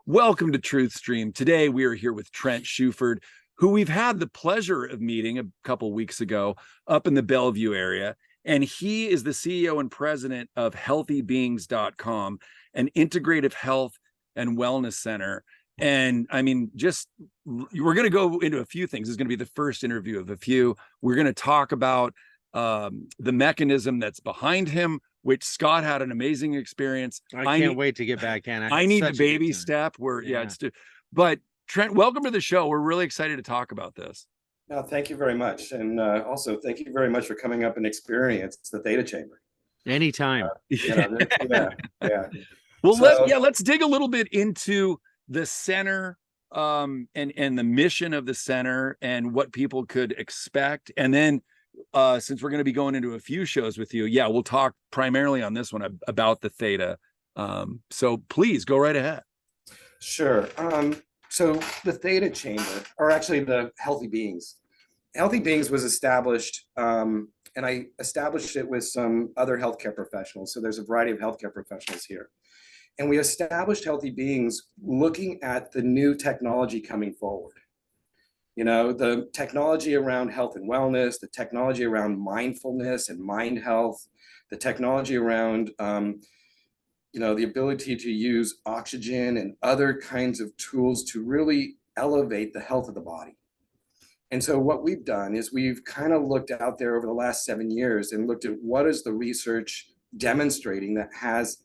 Welcome to Truth Stream. Today we are here with Trent Shuford, who we've had the pleasure of meeting a couple weeks ago up in the Bellevue area. And he is the CEO and president of healthybeings.com, an integrative health and wellness center. And I mean, we're going to go into a few things. This is going to be the first interview of a few. We're going to talk about the mechanism that's behind him, which Scott had an amazing experience. I can't wait to get back in. I need the baby step where, but Trent, welcome to the show. We're really excited to talk about this. No, thank you very much. And also thank you very much for coming up and experience the Theta chamber. Anytime. Yeah. Well, let's dig a little bit into the center and the mission of the center and what people could expect. And then since we're going to be going into a few shows with you, we'll talk primarily on this one about the Theta. So please go right ahead. Sure. So the Theta chamber, or actually the Healthy Beings. Healthy Beings was established, and I established it with some other healthcare professionals. So there's a variety of healthcare professionals here. And we established Healthy Beings looking at the new technology coming forward. You know, the technology around health and wellness, the technology around mindfulness and mind health, the technology around, the ability to use oxygen and other kinds of tools to really elevate the health of the body. And so what we've done is we've kind of looked out there over the last 7 years and looked at what is the research demonstrating that has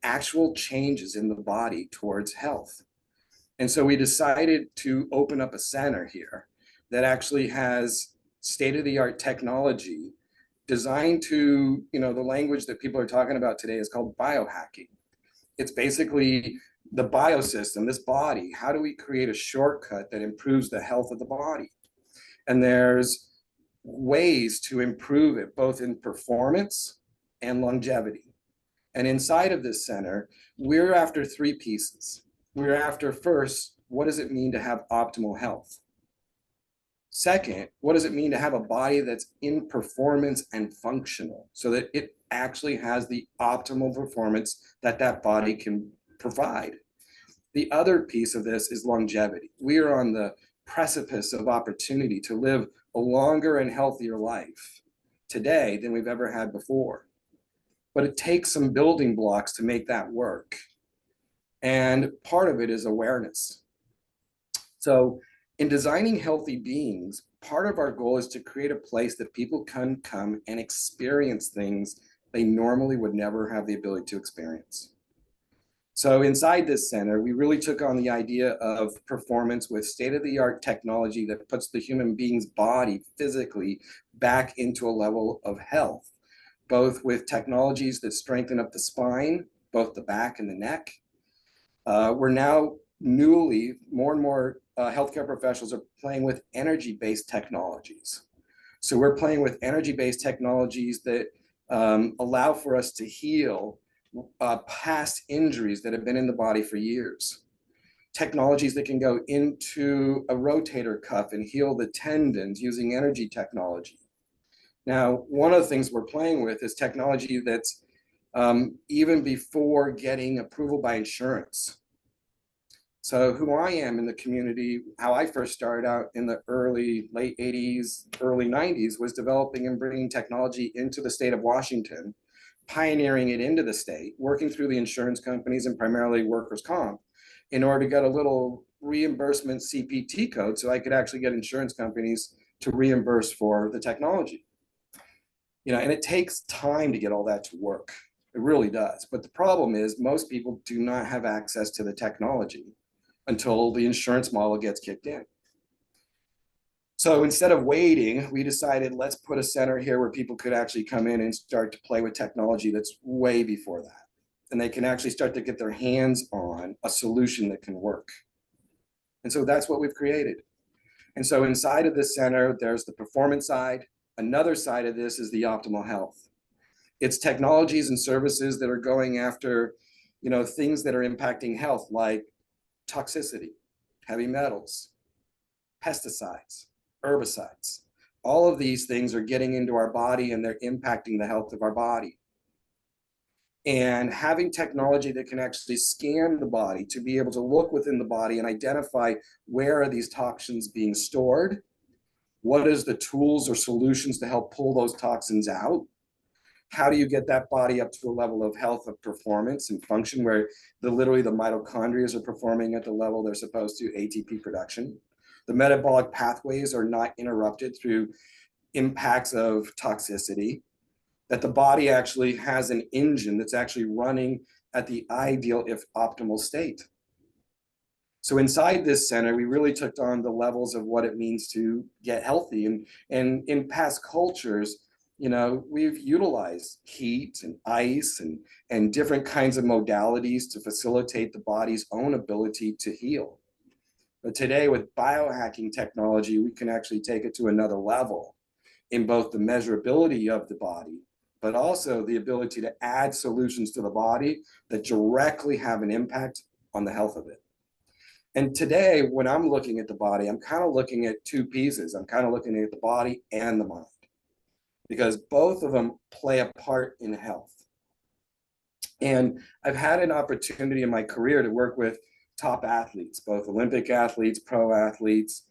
actual changes in the body towards health. And so we decided to open up a center here that actually has state-of-the-art technology designed to, the language that people are talking about today is called biohacking. It's basically the biosystem, this body. How do we create a shortcut that improves the health of the body? And there's ways to improve it, both in performance and longevity. And inside of this center, we're after three pieces. We're after, first, what does it mean to have optimal health? Second, what does it mean to have a body that's in performance and functional so that it actually has the optimal performance that body can provide? The other piece of this is longevity. We are on the precipice of opportunity to live a longer and healthier life today than we've ever had before. But it takes some building blocks to make that work. And part of it is awareness. So in designing Healthy Beings, part of our goal is to create a place that people can come and experience things they normally would never have the ability to experience. So inside this center, we really took on the idea of performance with state-of-the-art technology that puts the human being's body physically back into a level of health, both with technologies that strengthen up the spine, both the back and the neck. We're now more and more healthcare professionals are playing with energy-based technologies. So we're playing with energy-based technologies that allow for us to heal past injuries that have been in the body for years. Technologies that can go into a rotator cuff and heal the tendons using energy technology. Now, one of the things we're playing with is technology that's even before getting approval by insurance. So who I am in the community, how I first started out in the late 80s, early 90s, was developing and bringing technology into the state of Washington, pioneering it into the state, working through the insurance companies and primarily workers' comp in order to get a little reimbursement CPT code so I could actually get insurance companies to reimburse for the technology. And it takes time to get all that to work. It really does. But the problem is most people do not have access to the technology until the insurance model gets kicked in. So instead of waiting, we decided let's put a center here where people could actually come in and start to play with technology that's way before that. And they can actually start to get their hands on a solution that can work. And so that's what we've created. And so inside of this center, there's the performance side. Another side of this is the optimal health. It's technologies and services that are going after, things that are impacting health, like toxicity, heavy metals, pesticides, herbicides. All of these things are getting into our body and they're impacting the health of our body. And having technology that can actually scan the body to be able to look within the body and identify where are these toxins being stored, what is the tools or solutions to help pull those toxins out, how do you get that body up to a level of health, of performance and function where literally the mitochondria are performing at the level they're supposed to, ATP production. The metabolic pathways are not interrupted through impacts of toxicity, that the body actually has an engine that's actually running at the ideal, if optimal state. So inside this center, we really took on the levels of what it means to get healthy. And in past cultures, you know, we've utilized heat and ice and different kinds of modalities to facilitate the body's own ability to heal. But today with biohacking technology, we can actually take it to another level in both the measurability of the body, but also the ability to add solutions to the body that directly have an impact on the health of it. And today, when I'm looking at the body, I'm kind of looking at two pieces. I'm kind of looking at the body and the mind, because both of them play a part in health. And I've had an opportunity in my career to work with top athletes, both Olympic athletes, pro athletes,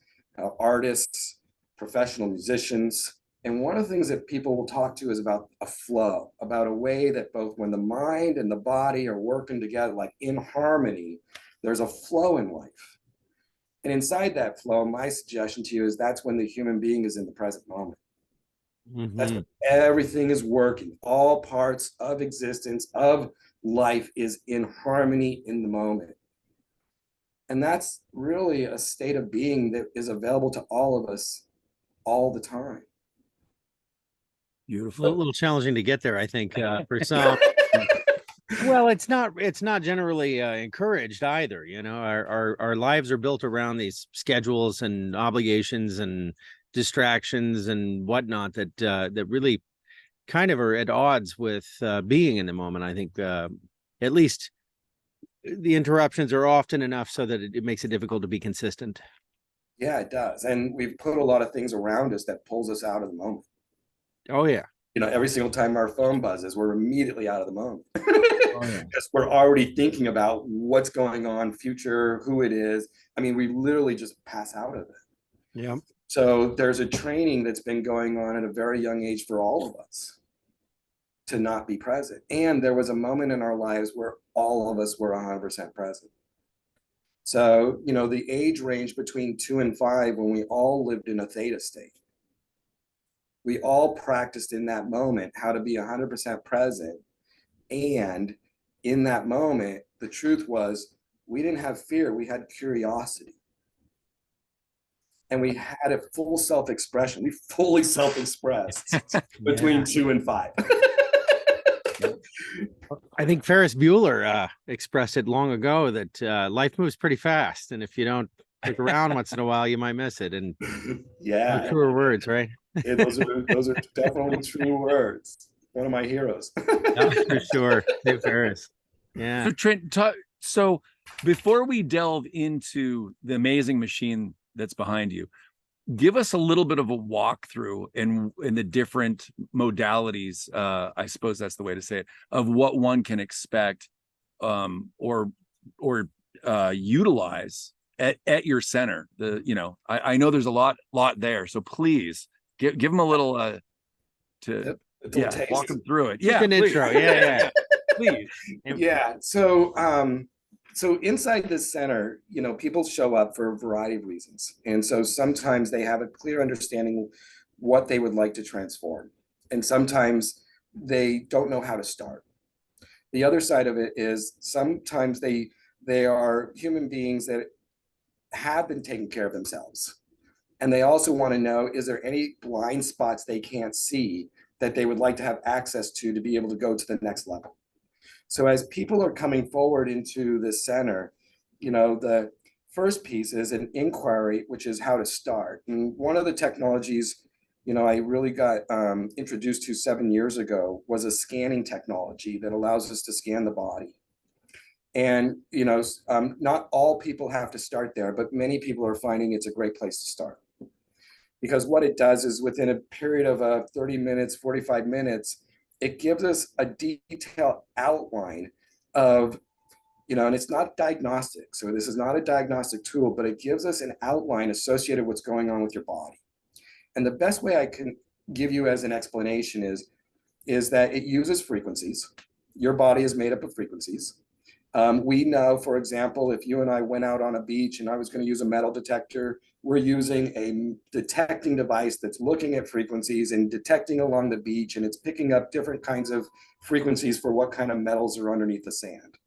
artists, professional musicians. And one of the things that people will talk to is about a flow, about a way that both when the mind and the body are working together, like in harmony, there's a flow in life. And inside that flow, my suggestion to you is that's when the human being is in the present moment. Mm-hmm. That's when everything is working. All parts of existence, of life is in harmony in the moment. And that's really a state of being that is available to all of us all the time. Beautiful. A little challenging to get there, I think, for some. Well, it's not generally encouraged either. You know, our lives are built around these schedules and obligations and distractions and whatnot that that really kind of are at odds with being in the moment. I think at least the interruptions are often enough so that it makes it difficult to be consistent. Yeah, it does. And we've put a lot of things around us that pulls us out of the moment. Oh, yeah. You know, every single time our phone buzzes, we're immediately out of the moment. Oh, yeah. Because we're already thinking about what's going on, future, who it is. I mean, we literally just pass out of it. Yeah. So there's a training that's been going on at a very young age for all of us to not be present. And there was a moment in our lives where all of us were 100% present. So, you know, the age range between 2 and 5, when we all lived in a theta state, we all practiced in that moment how to be 100% present. And in that moment, the truth was we didn't have fear, we had curiosity. And we had a full self-expression. We fully self-expressed between 2 and 5. I think Ferris Bueller expressed it long ago that life moves pretty fast. And if you don't look around once in a while, you might miss it. And yeah, truer words, right? Yeah, those are definitely true words. One of my heroes. For sure. Hey, Ferris. Yeah. So Trent, so before we delve into the amazing machine that's behind you, give us a little bit of a walkthrough in the different modalities, I suppose that's the way to say it, of what one can expect or utilize at your center. I know there's a lot there, so please give them a little walk them through it. Just an intro. Yeah. Please. Yeah. So inside this center, you know, people show up for a variety of reasons. And so sometimes they have a clear understanding what they would like to transform. And sometimes they don't know how to start. The other side of it is sometimes they are human beings that have been taking care of themselves. And they also want to know, is there any blind spots they can't see that they would like to have access to be able to go to the next level? So as people are coming forward into the center, you know, the first piece is an inquiry, which is how to start. And one of the technologies, you know, I really got introduced to 7 years ago was a scanning technology that allows us to scan the body. And, you know, not all people have to start there, but many people are finding it's a great place to start. Because what it does is within a period of 30 minutes, 45 minutes, it gives us a detailed outline of, and it's not diagnostic. So this is not a diagnostic tool, but it gives us an outline associated with what's going on with your body. And the best way I can give you as an explanation is that it uses frequencies. Your body is made up of frequencies. We know, for example, if you and I went out on a beach and I was going to use a metal detector, we're using a detecting device that's looking at frequencies and detecting along the beach, and it's picking up different kinds of frequencies for what kind of metals are underneath the sand.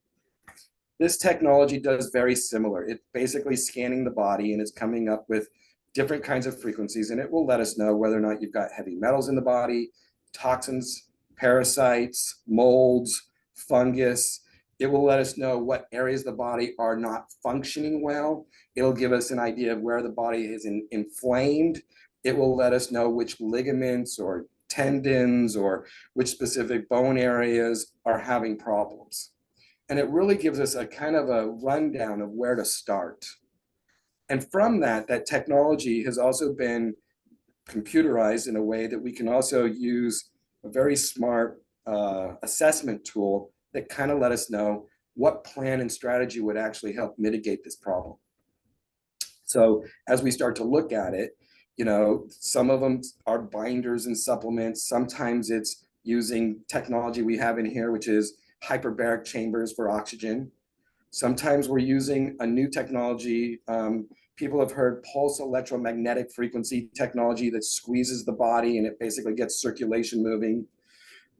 This technology does very similar. It's basically scanning the body and it's coming up with different kinds of frequencies, and it will let us know whether or not you've got heavy metals in the body, toxins, parasites, molds, fungus. It will let us know what areas of the body are not functioning well. It'll give us an idea of where the body is inflamed. It will let us know which ligaments or tendons or which specific bone areas are having problems. And it really gives us a kind of a rundown of where to start. And from that technology has also been computerized in a way that we can also use a very smart assessment tool that kind of let us know what plan and strategy would actually help mitigate this problem. So as we start to look at it, some of them are binders and supplements. Sometimes it's using technology we have in here, which is hyperbaric chambers for oxygen. Sometimes we're using a new technology. People have heard pulse electromagnetic frequency technology that squeezes the body and it basically gets circulation moving.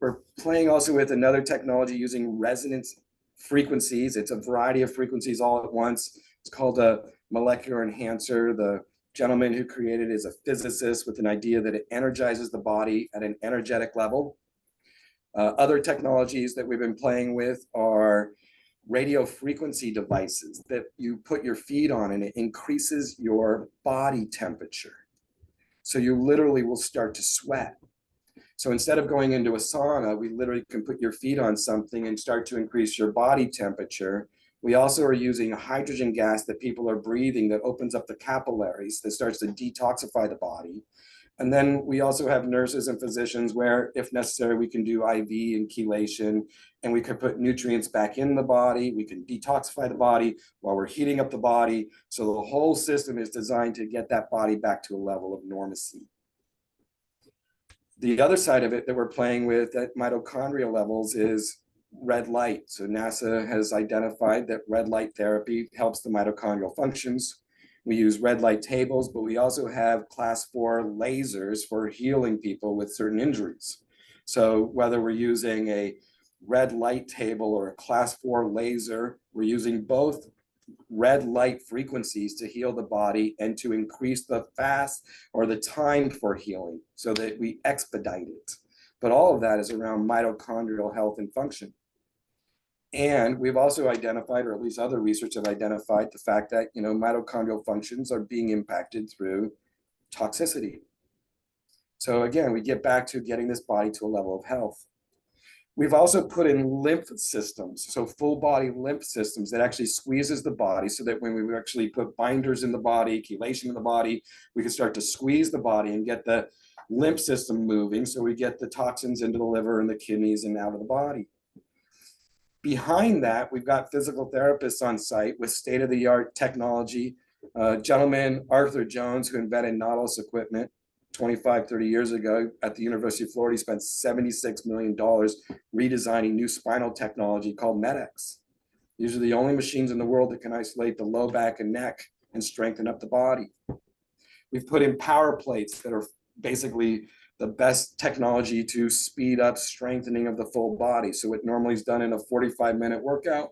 We're playing also with another technology using resonance frequencies. It's a variety of frequencies all at once. It's called a molecular enhancer. The gentleman who created it is a physicist with an idea that it energizes the body at an energetic level. Other technologies that we've been playing with are radio frequency devices that you put your feet on and it increases your body temperature. So you literally will start to sweat. So instead of going into a sauna, we literally can put your feet on something and start to increase your body temperature. We also are using a hydrogen gas that people are breathing that opens up the capillaries, that starts to detoxify the body. And then we also have nurses and physicians where, if necessary, we can do IV and chelation, and we can put nutrients back in the body. We can detoxify the body while we're heating up the body. So the whole system is designed to get that body back to a level of normacy. The other side of it that we're playing with at mitochondrial levels is red light. So NASA has identified that red light therapy helps the mitochondrial functions. We use red light tables, but we also have class 4 lasers for healing people with certain injuries. So whether we're using a red light table or a class 4 laser, we're using both red light frequencies to heal the body and to increase the fast or the time for healing so that we expedite it. But all of that is around mitochondrial health and function. And we've also identified, or at least other research have identified, the fact that mitochondrial functions are being impacted through toxicity. So again, we get back to getting this body to a level of health. We've also put in lymph systems, so full body lymph systems that actually squeezes the body so that when we actually put binders in the body, chelation in the body, we can start to squeeze the body and get the lymph system moving so we get the toxins into the liver and the kidneys and out of the body. Behind that, we've got physical therapists on site with state-of-the-art technology. Gentleman, Arthur Jones, who invented Nautilus equipment 25, 30 years ago at the University of Florida, he spent $76 million redesigning new spinal technology called MedX. These are the only machines in the world that can isolate the low back and neck and strengthen up the body. We've put in power plates that are basically the best technology to speed up strengthening of the full body. So what normally is done in a 45-minute workout,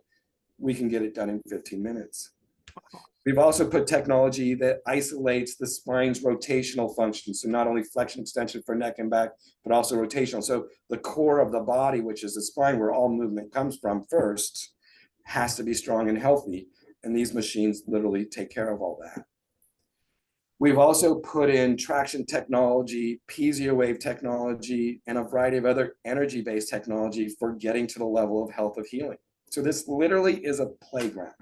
we can get it done in 15 minutes. We've also put technology that isolates the spine's rotational function. So not only flexion extension for neck and back, but also rotational. So the core of the body, which is the spine where all movement comes from first, has to be strong and healthy. And these machines literally take care of all that. We've also put in traction technology, piezo wave technology, and a variety of other energy-based technology for getting to the level of health of healing. So this literally is a playground.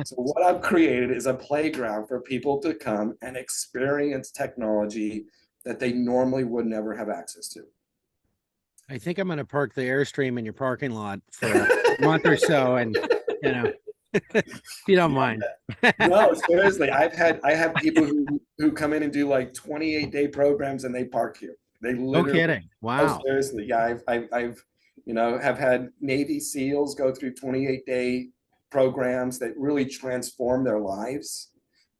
So what I've created is a playground for people to come and experience technology that they normally would never have access to. I think I'm going to park the Airstream in your parking lot for a month or so, and if you don't mind. No, seriously, I have people who come in and do like 28-day programs and they park here. They No literally, kidding. oh, Wow. seriously, yeah, I've have had Navy SEALs go through 28-day programs that really transform their lives,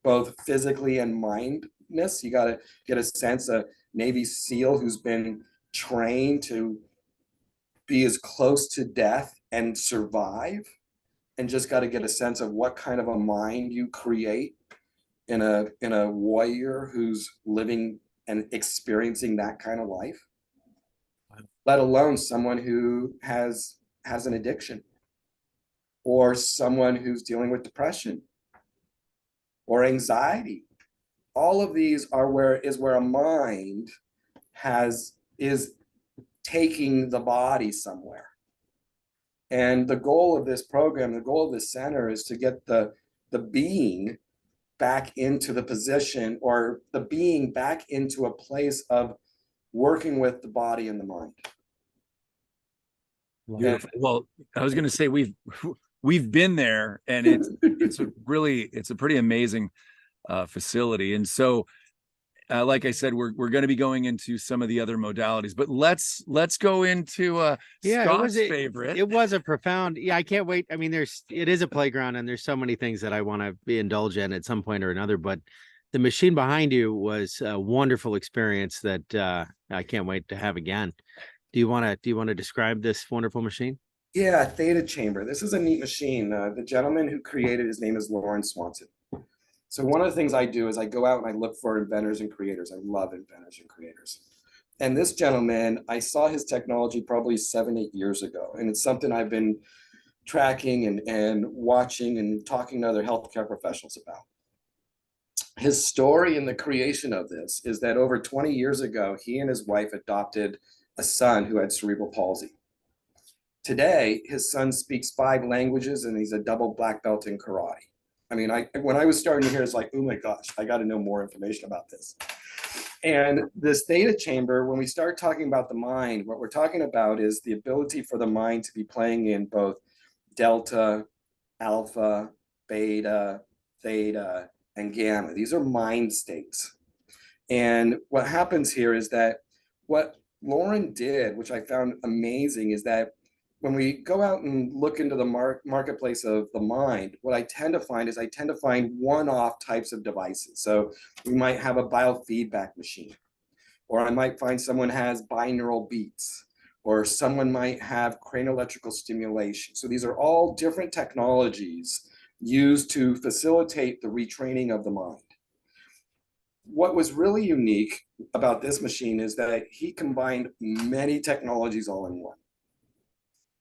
both physically and mindness. You got to get a sense of Navy SEAL who's been trained to be as close to death and survive, and just got to get a sense of what kind of a mind you create in a warrior who's living and experiencing that kind of life, let alone someone who has an addiction, or someone who's dealing with depression or anxiety. All of these are where a mind is taking the body somewhere. And the goal of this program, the goal of this center, is to get the being back into the position, or the being back into a place of working with the body and the mind. Beautiful. Well, I was going to say we've been there, and it's a pretty amazing facility. And so, like I said, we're going to be going into some of the other modalities, but let's go into Scott's favorite. It was a profound. Yeah, I can't wait. I mean, it is a playground, and there's so many things that I want to indulge in at some point or another. But the machine behind you was a wonderful experience that I can't wait to have again. Do you want to describe this wonderful machine? Yeah, Theta chamber. This is a neat machine. The gentleman who created, his name is Lawrence Swanson. So one of the things I do is I go out and I look for inventors and creators. I love inventors and creators. And this gentleman, I saw his technology probably 7-8 years ago. And it's something I've been tracking and watching and talking to other healthcare professionals about. His story in the creation of this is that over 20 years ago, he and his wife adopted a son who had cerebral palsy. Today, his son speaks 5 languages and he's a double black belt in karate. I mean, when I was starting to hear, it's like, oh my gosh, I got to know more information about this. And this Theta chamber, when we start talking about the mind, what we're talking about is the ability for the mind to be playing in both delta, alpha, beta, theta, and gamma. These are mind states. And what happens here is that what Lauren did, which I found amazing, is that when we go out and look into the marketplace of the mind, what I tend to find is I tend to find one-off types of devices. So we might have a biofeedback machine, or I might find someone has binaural beats, or someone might have cranial electrical stimulation. So these are all different technologies used to facilitate the retraining of the mind. What was really unique about this machine is that he combined many technologies all in one.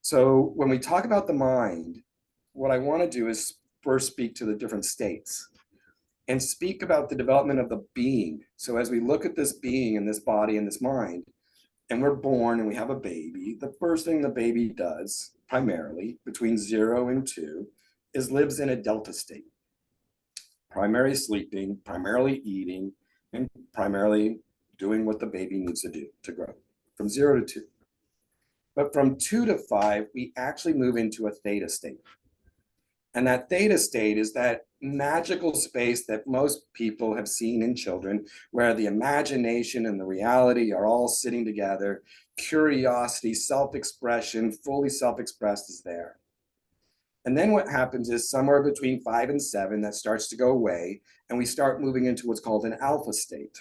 So when we talk about the mind, what I want to do is first speak to the different states and speak about the development of the being. So as we look at this being and this body and this mind, and we're born and we have a baby, the first thing the baby does, primarily between 0 and 2, is lives in a delta state. Primarily sleeping, primarily eating, and primarily doing what the baby needs to do to grow, from 0 to 2. But from 2 to 5, we actually move into a theta state. And that theta state is that magical space that most people have seen in children, where the imagination and the reality are all sitting together. Curiosity, self-expression, fully self-expressed is there. And then what happens is somewhere between 5 and 7, that starts to go away, and we start moving into what's called an alpha state.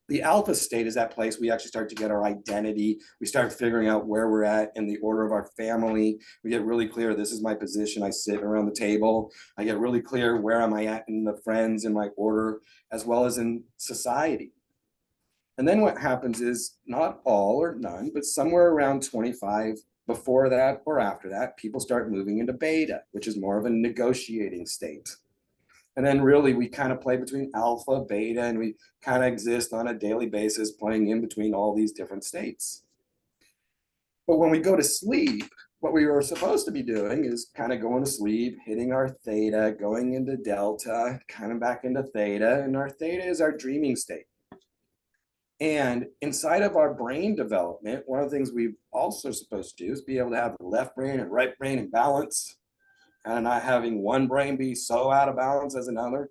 The alpha state is that place we actually start to get our identity. We start figuring out where we're at in the order of our family. We get really clear, this is my position. I sit around the table. I get really clear, where am I at in the friends, in my order, as well as in society. And then what happens is, not all or none, but somewhere around 25, before that or after that, people start moving into beta, which is more of a negotiating state. And then really we kind of play between alpha, beta, and we kind of exist on a daily basis playing in between all these different states. But when we go to sleep, what we were supposed to be doing is kind of going to sleep, hitting our theta, going into delta, kind of back into theta, and our theta is our dreaming state. And inside of our brain development, one of the things we've also supposed to do is be able to have the left brain and right brain in balance, and not having one brain be so out of balance as another.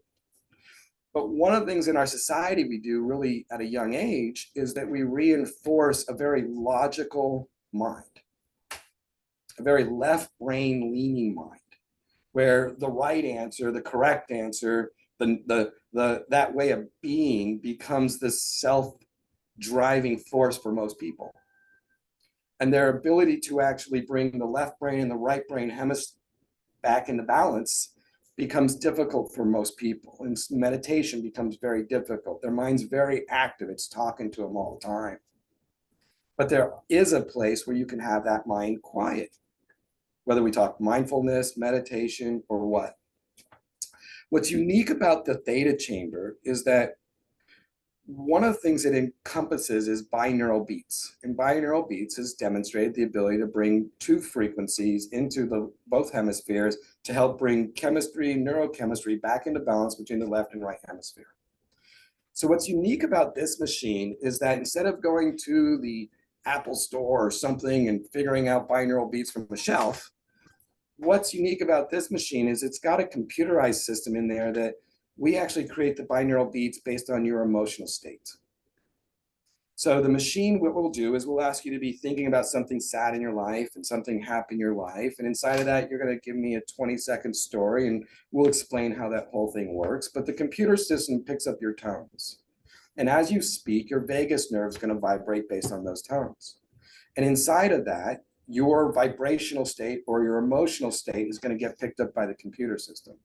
But one of the things in our society we do really at a young age is that we reinforce a very logical mind, a very left brain leaning mind, where the right answer, the correct answer, that way of being becomes the self-driving force for most people. And their ability to actually bring the left brain and the right brain hemisphere back into balance becomes difficult for most people. And meditation becomes very difficult. Their mind's very active. It's talking to them all the time. But there is a place where you can have that mind quiet, whether we talk mindfulness, meditation, or what. What's unique about the theta chamber is that one of the things it encompasses is binaural beats. And binaural beats has demonstrated the ability to bring two frequencies into both hemispheres to help bring chemistry, neurochemistry back into balance between the left and right hemisphere. So what's unique about this machine is that instead of going to the Apple store or something and figuring out binaural beats from the shelf, what's unique about this machine is it's got a computerized system in there that we actually create the binaural beats based on your emotional state. So the machine, what we'll do is we'll ask you to be thinking about something sad in your life and something happy in your life. And inside of that, you're going to give me a 20-second story and we'll explain how that whole thing works. But the computer system picks up your tones. And as you speak, your vagus nerve is going to vibrate based on those tones. And inside of that, your vibrational state or your emotional state is going to get picked up by the computer system.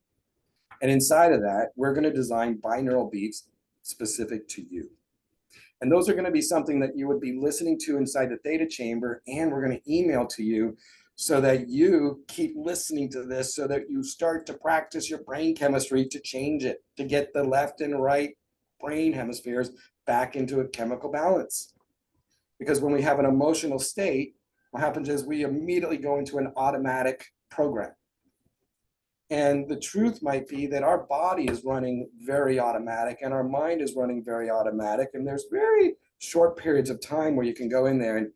And inside of that, we're going to design binaural beats specific to you. And those are going to be something that you would be listening to inside the theta chamber, and we're going to email to you so that you keep listening to this so that you start to practice your brain chemistry to change it, to get the left and right brain hemispheres back into a chemical balance. Because when we have an emotional state, what happens is we immediately go into an automatic program. And the truth might be that our body is running very automatic and our mind is running very automatic. And there's very short periods of time where you can go in there and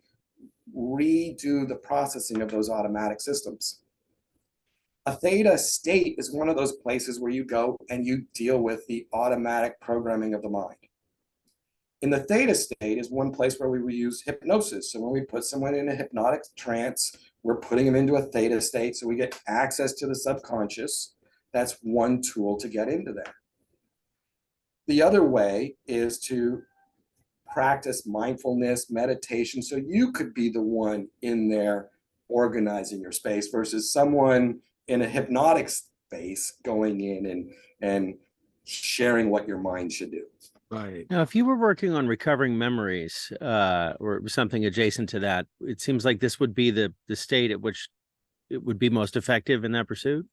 redo the processing of those automatic systems. A theta state is one of those places where you go and you deal with the automatic programming of the mind. In the theta state is one place where we use hypnosis. So when we put someone in a hypnotic trance, we're putting them into a theta state so we get access to the subconscious. That's one tool to get into there. The other way is to practice mindfulness, meditation, so you could be the one in there organizing your space versus someone in a hypnotic space going in and sharing what your mind should do. Right. Now, if you were working on recovering memories or something adjacent to that, it seems like this would be the state at which it would be most effective in that pursuit.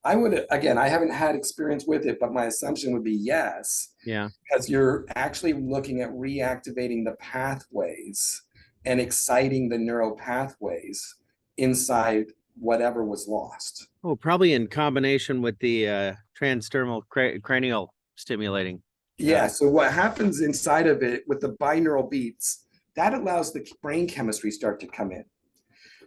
I would, again, I haven't had experience with it, but my assumption would be yes. Yeah. Because you're actually looking at reactivating the pathways and exciting the neural pathways inside whatever was lost. Oh, probably in combination with the transdermal cranial stimulating. Yeah, so what happens inside of it with the binaural beats, that allows the brain chemistry start to come in.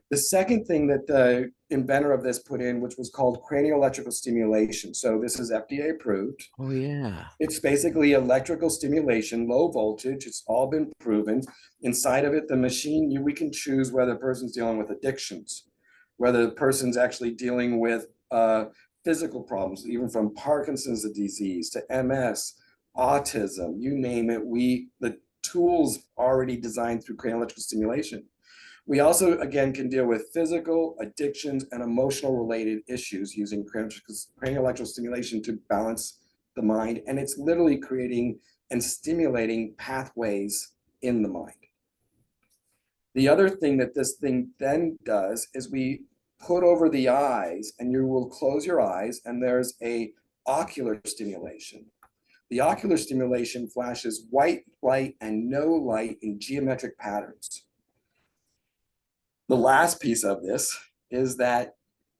The second thing that the inventor of this put in, which was called cranial electrical stimulation. So this is FDA approved. Oh, yeah. It's basically electrical stimulation, low voltage. It's all been proven. Inside of it, the machine, we can choose whether the person's dealing with addictions, whether the person's actually dealing with physical problems, even from Parkinson's disease to MS, autism, you name it. The tools already designed through cranial electrical stimulation. We also, again, can deal with physical, addictions, and emotional related issues using cranial electrical stimulation to balance the mind. And it's literally creating and stimulating pathways in the mind. The other thing that this thing then does is we put over the eyes, and you will close your eyes, and there's a ocular stimulation. The ocular stimulation flashes white light and no light in geometric patterns. The last piece of this is that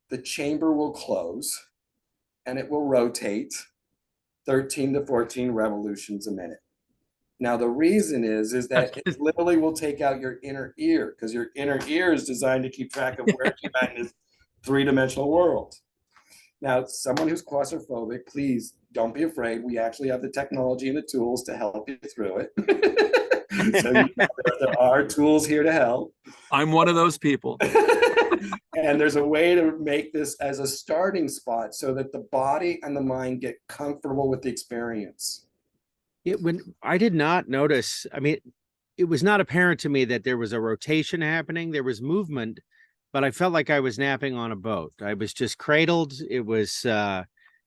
the chamber will close and it will rotate 13 to 14 revolutions a minute. Now, the reason is that it literally will take out your inner ear, because your inner ear is designed to keep track of where you're at in this three-dimensional world. Now, someone who's claustrophobic, please don't be afraid. We actually have the technology and the tools to help you through it. So there are tools here to help. I'm one of those people. And there's a way to make this as a starting spot so that the body and the mind get comfortable with the experience. When I did not notice, I mean, it was not apparent to me that there was a rotation happening. There was movement, but I felt like I was napping on a boat. I was just cradled. It was,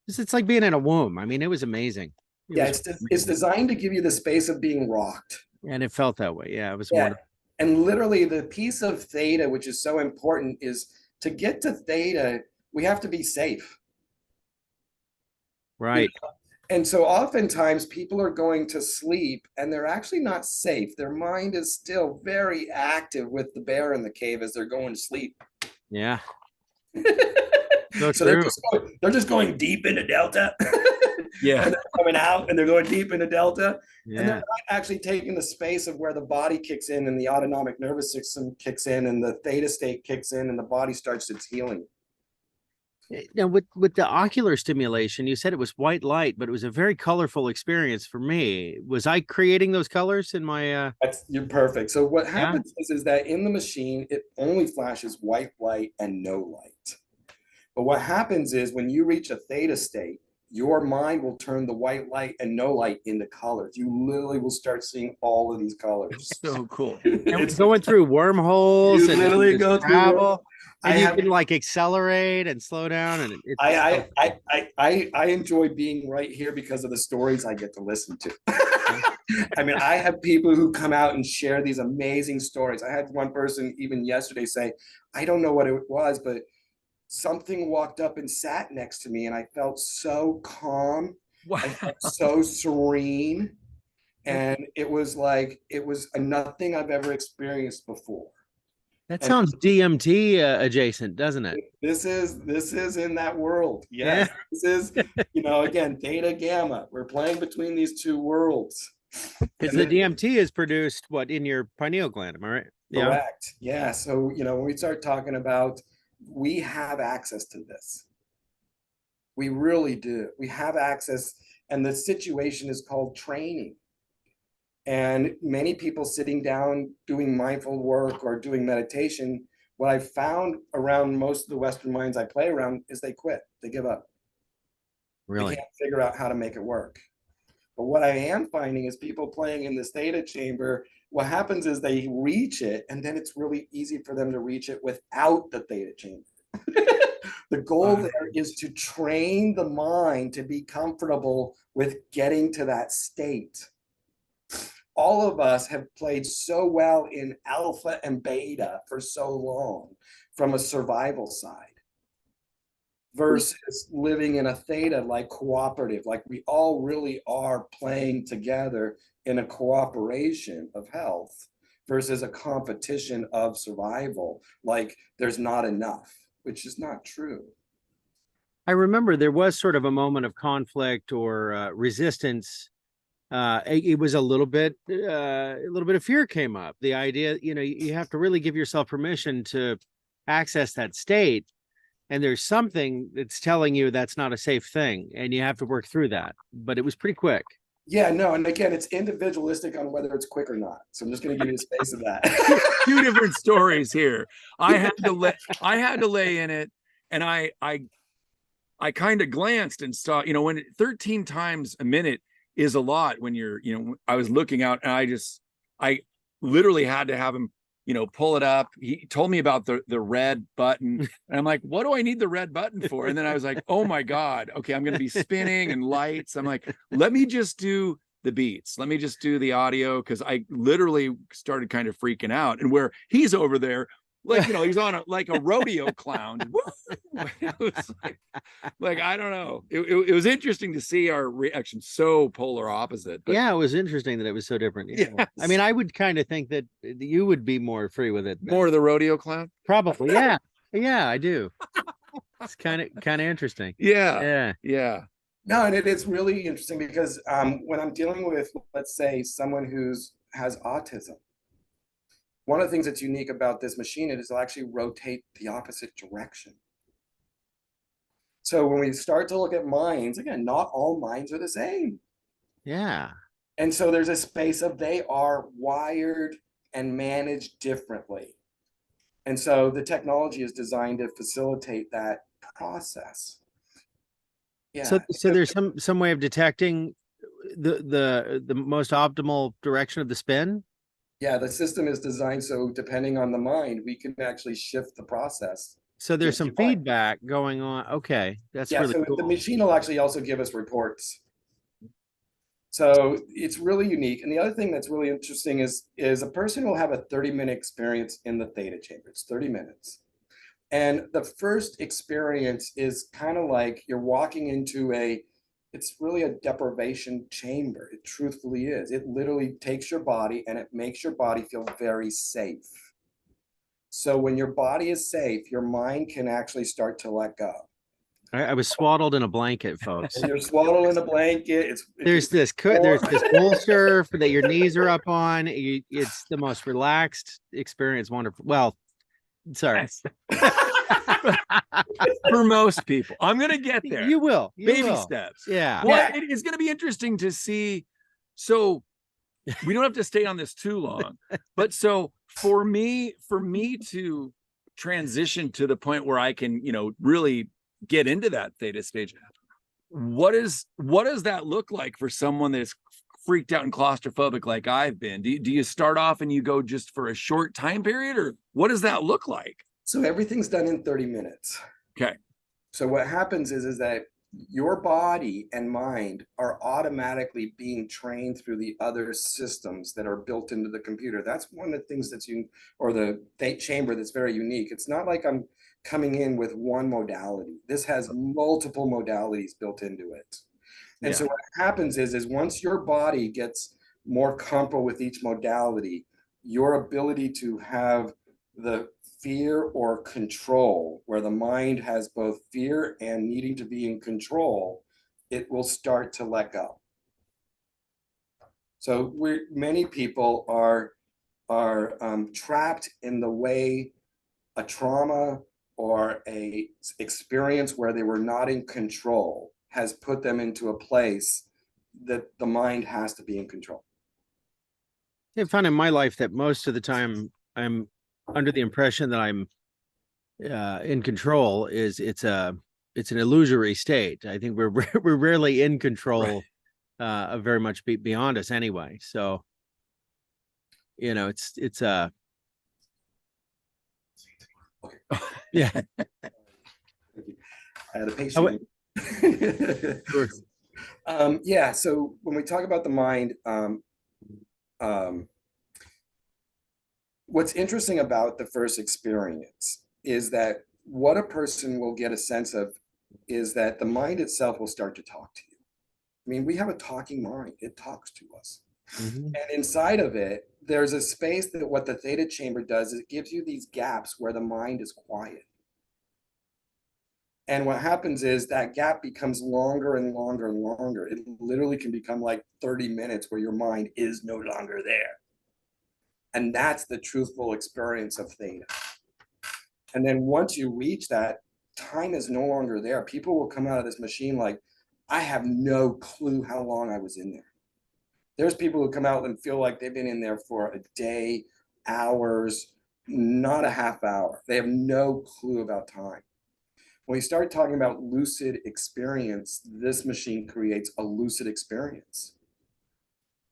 it's like being in a womb. I mean, it was amazing. It's designed to give you the space of being rocked. And it felt that way. Yeah, it was wonderful. And literally the piece of theta, which is so important, is to get to theta, we have to be safe. Right. And so oftentimes people are going to sleep and they're actually not safe. Their mind is still very active with the bear in the cave as they're going to sleep. Yeah. So they're just going deep into delta. Yeah. And they're coming out and they're going deep into delta. Yeah. And they're not actually taking the space of where the body kicks in and the autonomic nervous system kicks in and the theta state kicks in and the body starts its healing. Now, with the ocular stimulation, you said it was white light, but it was a very colorful experience for me. Was I creating those colors in my? You're perfect. So what happens is that in the machine, it only flashes white light and no light. But what happens is when you reach a theta state, your mind will turn the white light and no light into colors. You literally will start seeing all of these colors. So cool. It's going through wormholes. You and literally go through travel. And you can like accelerate and slow down. And I enjoy being right here because of the stories I get to listen to. I mean, I have people who come out and share these amazing stories. I had one person even yesterday say, I don't know what it was, but something walked up and sat next to me and I felt so calm. Wow. I felt so serene. And it was nothing I've ever experienced before. That sounds DMT adjacent, doesn't it? This is in that world. Yes. Yeah. This is, again, theta gamma. We're playing between these two worlds. Because the DMT is produced in your pineal gland, am I right? Correct. Yeah. So, when we start talking about, we have access to this. We really do. We have access, and the situation is called training. And many people sitting down doing mindful work or doing meditation, what I found around most of the Western minds I play around is they quit, they give up. Really? They can't figure out how to make it work. But what I am finding is people playing in this theta chamber, what happens is they reach it, and then it's really easy for them to reach it without the theta chamber. The goal there is to train the mind to be comfortable with getting to that state. All of us have played so well in alpha and beta for so long from a survival side versus living in a theta, like cooperative, like we all really are playing together in a cooperation of health versus a competition of survival, like there's not enough, which is not true. I remember there was sort of a moment of conflict or resistance. It was a little bit of fear came up. The idea, you have to really give yourself permission to access that state. And there's something that's telling you that's not a safe thing. And you have to work through that. But it was pretty quick. Yeah, no. And again, it's individualistic on whether it's quick or not. So I'm just going to give you the space of that. Two different stories here. I had to lay in it. And I kind of glanced and saw, when 13 times a minute is a lot when you're, I was looking out and I literally had to have him, pull it up. He told me about the red button and I'm like, what do I need the red button for? And then I was like, oh my God, okay, I'm going to be spinning and lights. I'm like, let me just do the beats. Let me just do the audio. Cause I literally started kind of freaking out, and where he's over there, like, he's on a rodeo clown. like, I don't know. It was interesting to see our reaction, so polar opposite. But yeah, it was interesting that it was so different. Yes. I mean, I would kind of think that you would be more free with it. More of the rodeo clown? Probably. Yeah. Yeah, I do. It's kind of interesting. Yeah. No, and it's really interesting because when I'm dealing with, let's say, someone has autism, one of the things that's unique about this machine is it'll actually rotate the opposite direction. So when we start to look at minds, again, not all minds are the same. Yeah. And so there's a space of they are wired and managed differently. And so the technology is designed to facilitate that process. So Yeah. there's some way of detecting the most optimal direction of the spin. Yeah, the system is designed so depending on the mind, we can actually shift the process. So there's Just some fine. feedback going on. Okay, that's Yeah, really so cool. the machine will actually also give us reports. So it's really unique. And the other thing that's really interesting is a person will have a 30-minute experience in the theta chamber. It's 30 minutes. And the first experience is kind of like you're walking into it's really a deprivation chamber. It truthfully is. It literally takes your body and it makes your body feel very safe. So when your body is safe, your mind can actually start to let go. I was swaddled in a blanket, folks. And you're swaddled in a blanket. There's this bolster that your knees are up on. It's the most relaxed experience. Wonderful. Well, sorry. For most people, I'm gonna get there. You will. Baby steps. Yeah. Well, it's gonna be interesting to see. So we don't have to stay on this too long, but so for me to transition to the point where I can, really get into that theta stage, what does that look like for someone that's freaked out and claustrophobic like I've been? Do you start off and you go just for a short time period, or what does that look like? So everything's done in 30 minutes. Okay. So what happens is that your body and mind are automatically being trained through the other systems that are built into the computer. That's one of the things or the theta chamber that's very unique. It's not like I'm coming in with one modality. This has multiple modalities built into it. And so what happens is once your body gets more comfortable with each modality, your ability to have the fear or control, where the mind has both fear and needing to be in control, it will start to let go. So many people are trapped in the way a trauma or a experience where they were not in control has put them into a place that the mind has to be in control. I found in my life that most of the time I'm under the impression that I'm in control. It's an illusory state. I think we're rarely in control of very much beyond us anyway. So it's Okay. yeah. I had a patient. Sure. Yeah, so when we talk about the mind, what's interesting about the first experience is that what a person will get a sense of is that the mind itself will start to talk to you. I mean, we have a talking mind. It talks to us. Mm-hmm. And inside of it, there's a space that what the theta chamber does is it gives you these gaps where the mind is quiet. And what happens is that gap becomes longer and longer and longer. It literally can become like 30 minutes where your mind is no longer there. And that's the truthful experience of theta. And then once you reach that, time is no longer there. People will come out of this machine like, I have no clue how long I was in there. There's people who come out and feel like they've been in there for a day, hours, not a half hour. They have no clue about time. When we start talking about lucid experience, this machine creates a lucid experience.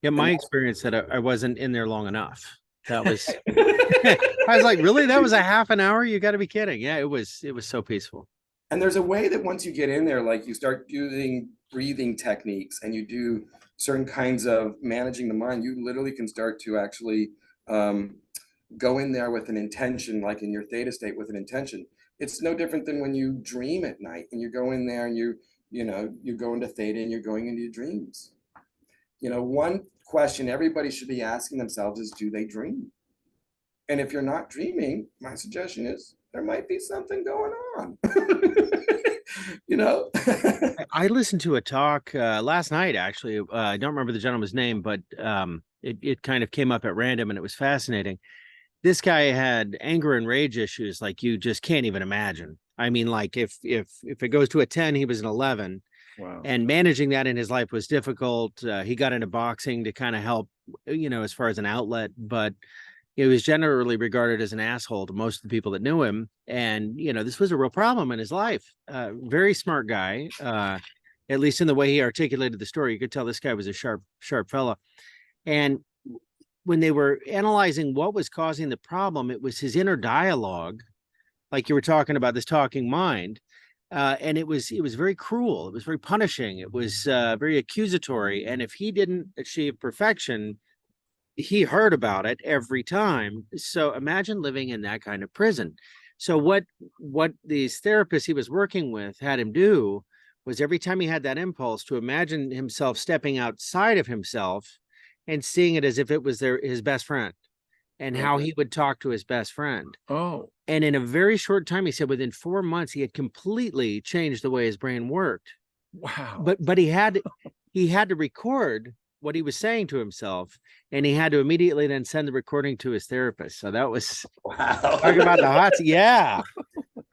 Yeah, my experience that I wasn't in there long enough. That was I was like, really? That was a half an hour? You got to be kidding. Yeah, it was so peaceful. And there's a way that once you get in there, like you start using breathing techniques and you do certain kinds of managing the mind, you literally can start to actually go in there with an intention, like in your theta state with an intention. It's no different than when you dream at night and you go in there and you go into theta and you're going into your dreams. One question everybody should be asking themselves is, do they dream? And if you're not dreaming, my suggestion is there might be something going on. you know? I listened to a talk last night, actually. I don't remember the gentleman's name, but it kind of came up at random and it was fascinating. This guy had anger and rage issues like you just can't even imagine. I mean, like if it goes to a 10, he was an 11. Wow. And managing that in his life was difficult. He got into boxing to kind of help, as far as an outlet, but he was generally regarded as an asshole to most of the people that knew him. And, this was a real problem in his life. Very smart guy, at least in the way he articulated the story. You could tell this guy was a sharp fella. And when they were analyzing what was causing the problem, it was his inner dialogue, like you were talking about, this talking mind. And it was very cruel. It was very punishing. It was very accusatory. And if he didn't achieve perfection, he heard about it every time. So imagine living in that kind of prison. So what these therapists he was working with had him do was every time he had that impulse to imagine himself stepping outside of himself and seeing it as if it was his best friend, and how he would talk to his best friend. Oh. And in a very short time, he said within 4 months, he had completely changed the way his brain worked. Wow. But he had to record what he was saying to himself, and he had to immediately then send the recording to his therapist. So that was talking about the hot. Yeah.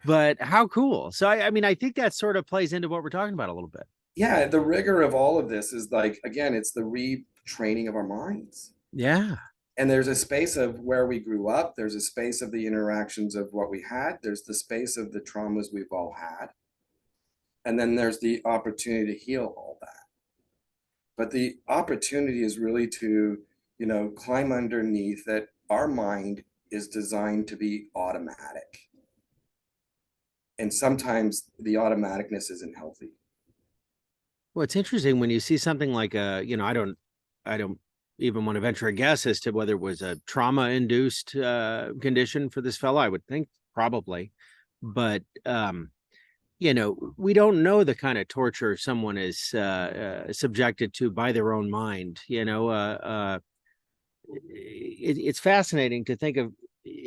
But how cool. So I mean, I think that sort of plays into what we're talking about a little bit. Yeah, the rigor of all of this is like, again, it's the retraining of our minds. Yeah. And there's a space of where we grew up. There's a space of the interactions of what we had. There's the space of the traumas we've all had. And then there's the opportunity to heal all that. But the opportunity is really to, climb underneath that. Our mind is designed to be automatic. And sometimes the automaticness isn't healthy. Well, it's interesting when you see something like I don't even want to venture a guess as to whether it was a trauma-induced condition for this fellow. I would think probably, but we don't know the kind of torture someone is subjected to by their own mind. It's fascinating to think of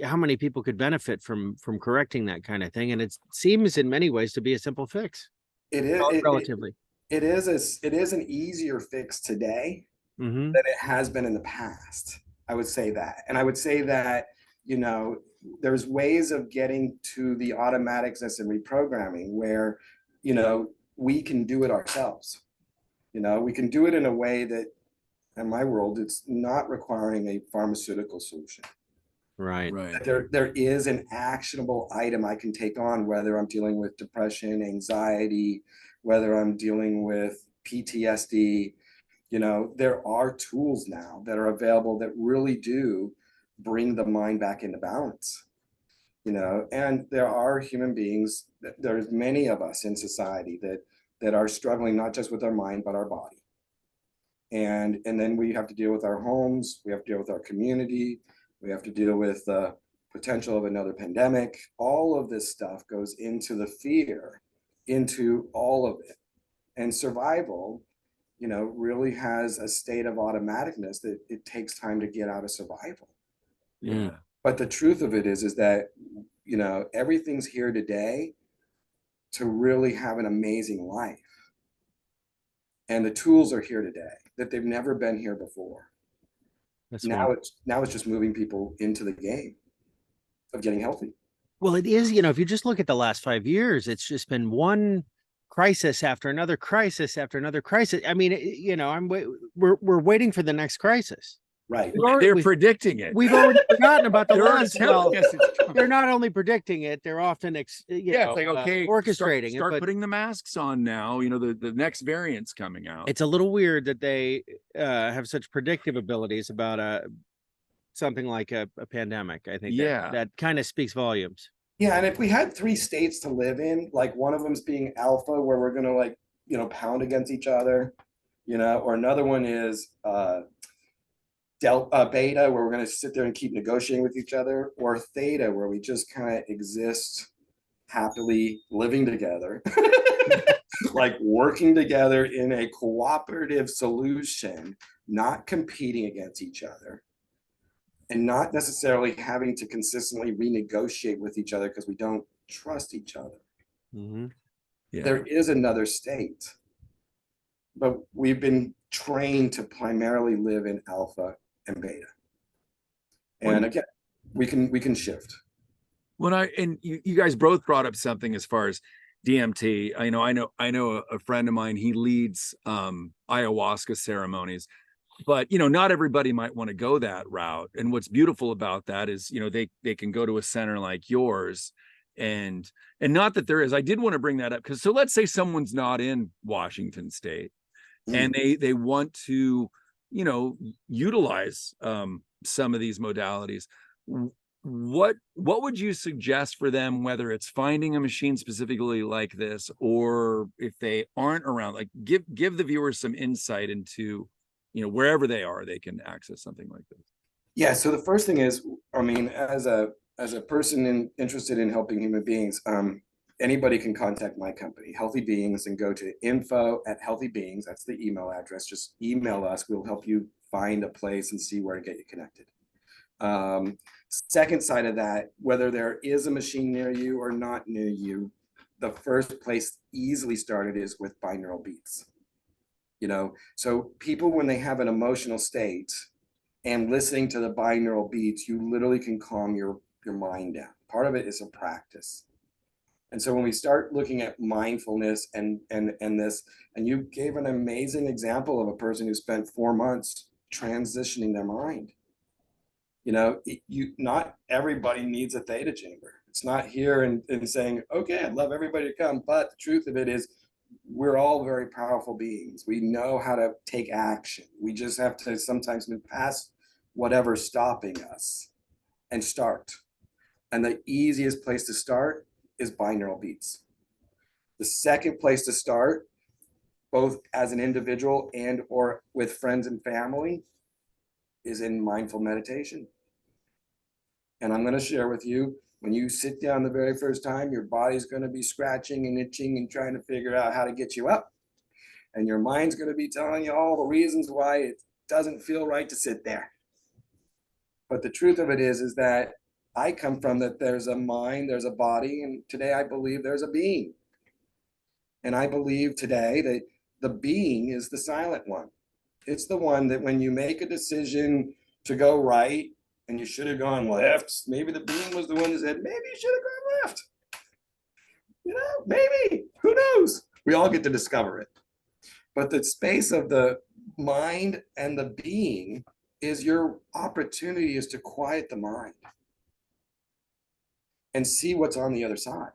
how many people could benefit from correcting that kind of thing, and it seems in many ways to be a simple fix. It is relatively. It is an easier fix today than it has been in the past. I would say that. And I would say that, there's ways of getting to the automaticness and reprogramming where, we can do it ourselves. We can do it in a way that, in my world, it's not requiring a pharmaceutical solution. Right. There is an actionable item I can take on, whether I'm dealing with depression, anxiety, whether I'm dealing with PTSD. There are tools now that are available that really do bring the mind back into balance. And there are human beings, there's many of us in society that are struggling not just with our mind, but our body. And then we have to deal with our homes, we have to deal with our community, we have to deal with the potential of another pandemic. All of this stuff goes into the fear, into all of it. And survival, really has a state of automaticness that it takes time to get out of survival. Yeah. But the truth of it is that, everything's here today to really have an amazing life. And the tools are here today that they've never been here before. Now it's just moving people into the game of getting healthy. Well, it is, if you just look at the last 5 years, it's just been one crisis after another crisis after another crisis. I mean, we're waiting for the next crisis. Right. They're predicting it. We've already forgotten about the last. Well, yes, they're not only predicting it; they're often, it's like, okay, orchestrating start it. Putting the masks on now. The next variant's coming out. It's a little weird that they have such predictive abilities about something like a pandemic. I think that kind of speaks volumes. Yeah, and if we had 3 states to live in, like one of them's being alpha, where we're gonna pound against each other, or another one is beta, where we're going to sit there and keep negotiating with each other, or theta, where we just kind of exist happily living together, like working together in a cooperative solution, not competing against each other, and not necessarily having to consistently renegotiate with each other because we don't trust each other. Yeah. There is another state, but we've been trained to primarily live in alpha and beta. And again, we can shift. When you guys both brought up something as far as DMT. I know a friend of mine, he leads ayahuasca ceremonies, but not everybody might want to go that route. And what's beautiful about that is, they can go to a center like yours, and not that there is, I did want to bring that up, because so let's say someone's not in Washington State and they want to, utilize some of these modalities. What would you suggest for them, whether it's finding a machine specifically like this, or if they aren't around, like give the viewers some insight into, wherever they are, they can access something like this? Yeah. So the first thing is, I mean, as a person interested in helping human beings, anybody can contact my company, Healthy Beings, and go to info@healthybeings. That's the email address. Just email us. We'll help you find a place and see where to get you connected. Second side of that, whether there is a machine near you or not near you, the first place easily started is with binaural beats. So people, when they have an emotional state and listening to the binaural beats, you literally can calm your mind down. Part of it is a practice. And so when we start looking at mindfulness and this, and you gave an amazing example of a person who spent 4 months transitioning their mind. Not everybody needs a theta chamber. It's not here and saying, okay, I'd love everybody to come. But the truth of it is, we're all very powerful beings. We know how to take action. We just have to sometimes move past whatever's stopping us and start. And the easiest place to start is binaural beats. The second place to start, both as an individual and or with friends and family, is in mindful meditation. And I'm going to share with you, when you sit down the very first time, your body's going to be scratching and itching and trying to figure out how to get you up. And your mind's going to be telling you all the reasons why it doesn't feel right to sit there. But the truth of it is that I come from that there's a mind, there's a body, and today I believe there's a being. And I believe today that the being is the silent one. It's the one that when you make a decision to go right, and you should have gone left, maybe the being was the one that said, maybe you should have gone left. Maybe, who knows? We all get to discover it. But the space of the mind and the being is your opportunity is to quiet the mind and see what's on the other side.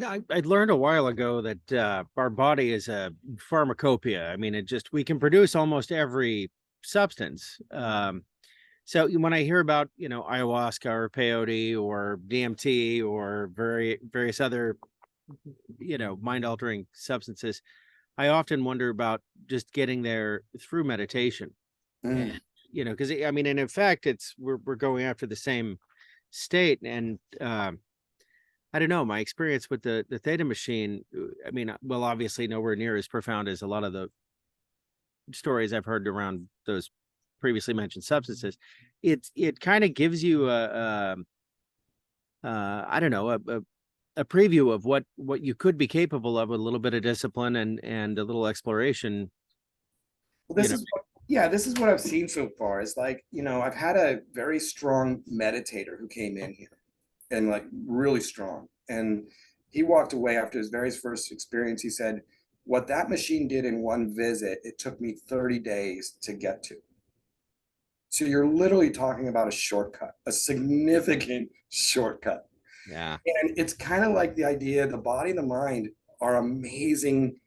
I learned a while ago that our body is a pharmacopoeia. I mean, we can produce almost every substance. So when I hear about, ayahuasca or peyote or DMT or various other, mind-altering substances, I often wonder about just getting there through meditation. And, because I mean, and in fact, we're going after the same state. And I don't know, my experience with the Theta machine, I mean, well, obviously nowhere near as profound as a lot of the stories I've heard around those previously mentioned substances. It kind of gives you I don't know, a preview of what you could be capable of with a little bit of discipline and a little exploration. Well, this is what I've seen so far. It's like, I've had a very strong meditator who came in here, and like really strong. And he walked away after his very first experience. He said, what that machine did in one visit, it took me 30 days to get to. So you're literally talking about a shortcut, a significant shortcut. Yeah. And it's kind of like the idea, the body and the mind are amazing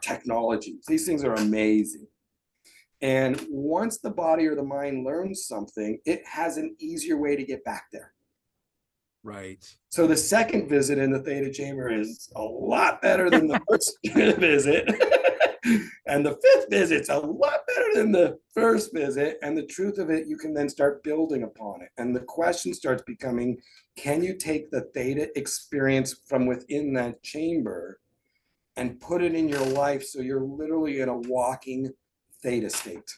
technologies. These things are amazing. And once the body or the mind learns something, it has an easier way to get back there. Right. So the second visit in the Theta chamber is a lot better than the first visit. And the fifth visit's a lot better than the first visit. And the truth of it, you can then start building upon it. And the question starts becoming, can you take the Theta experience from within that chamber and put it in your life so you're literally in a walking Theta state?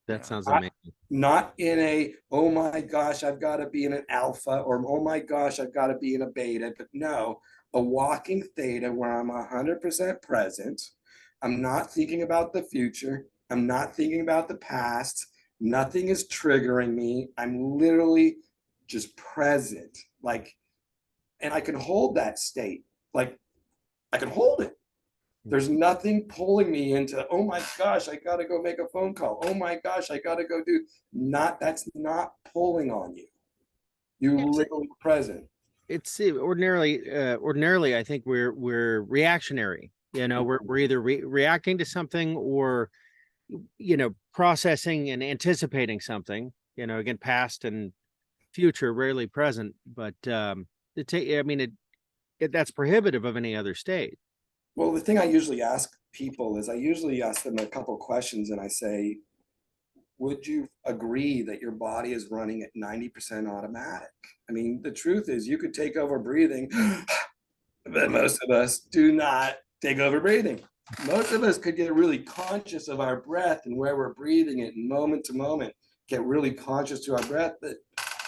That sounds amazing. Not in a, oh my gosh, I've got to be in an alpha, or oh my gosh, I've got to be in a beta. But no, a walking theta where I'm 100% present. I'm not thinking about the future. I'm not thinking about the past. Nothing is triggering me. I'm literally just present. Like, and I can hold that state. Like, I can hold it. There's nothing pulling me into, oh my gosh, I got to go make a phone call. Oh my gosh, I got to go do that's not pulling on you. You literally present. It's ordinarily I think we're reactionary. You know, we're either reacting to something or, you know, processing and anticipating something. You know, again, past and future, rarely present. But that's prohibitive of any other state. Well, the thing I usually ask people is I usually ask them a couple questions and I say, would you agree that your body is running at 90% automatic? I mean, the truth is you could take over breathing, but most of us do not take over breathing. Most of us could get really conscious of our breath and where we're breathing it moment to moment, get really conscious to our breath, but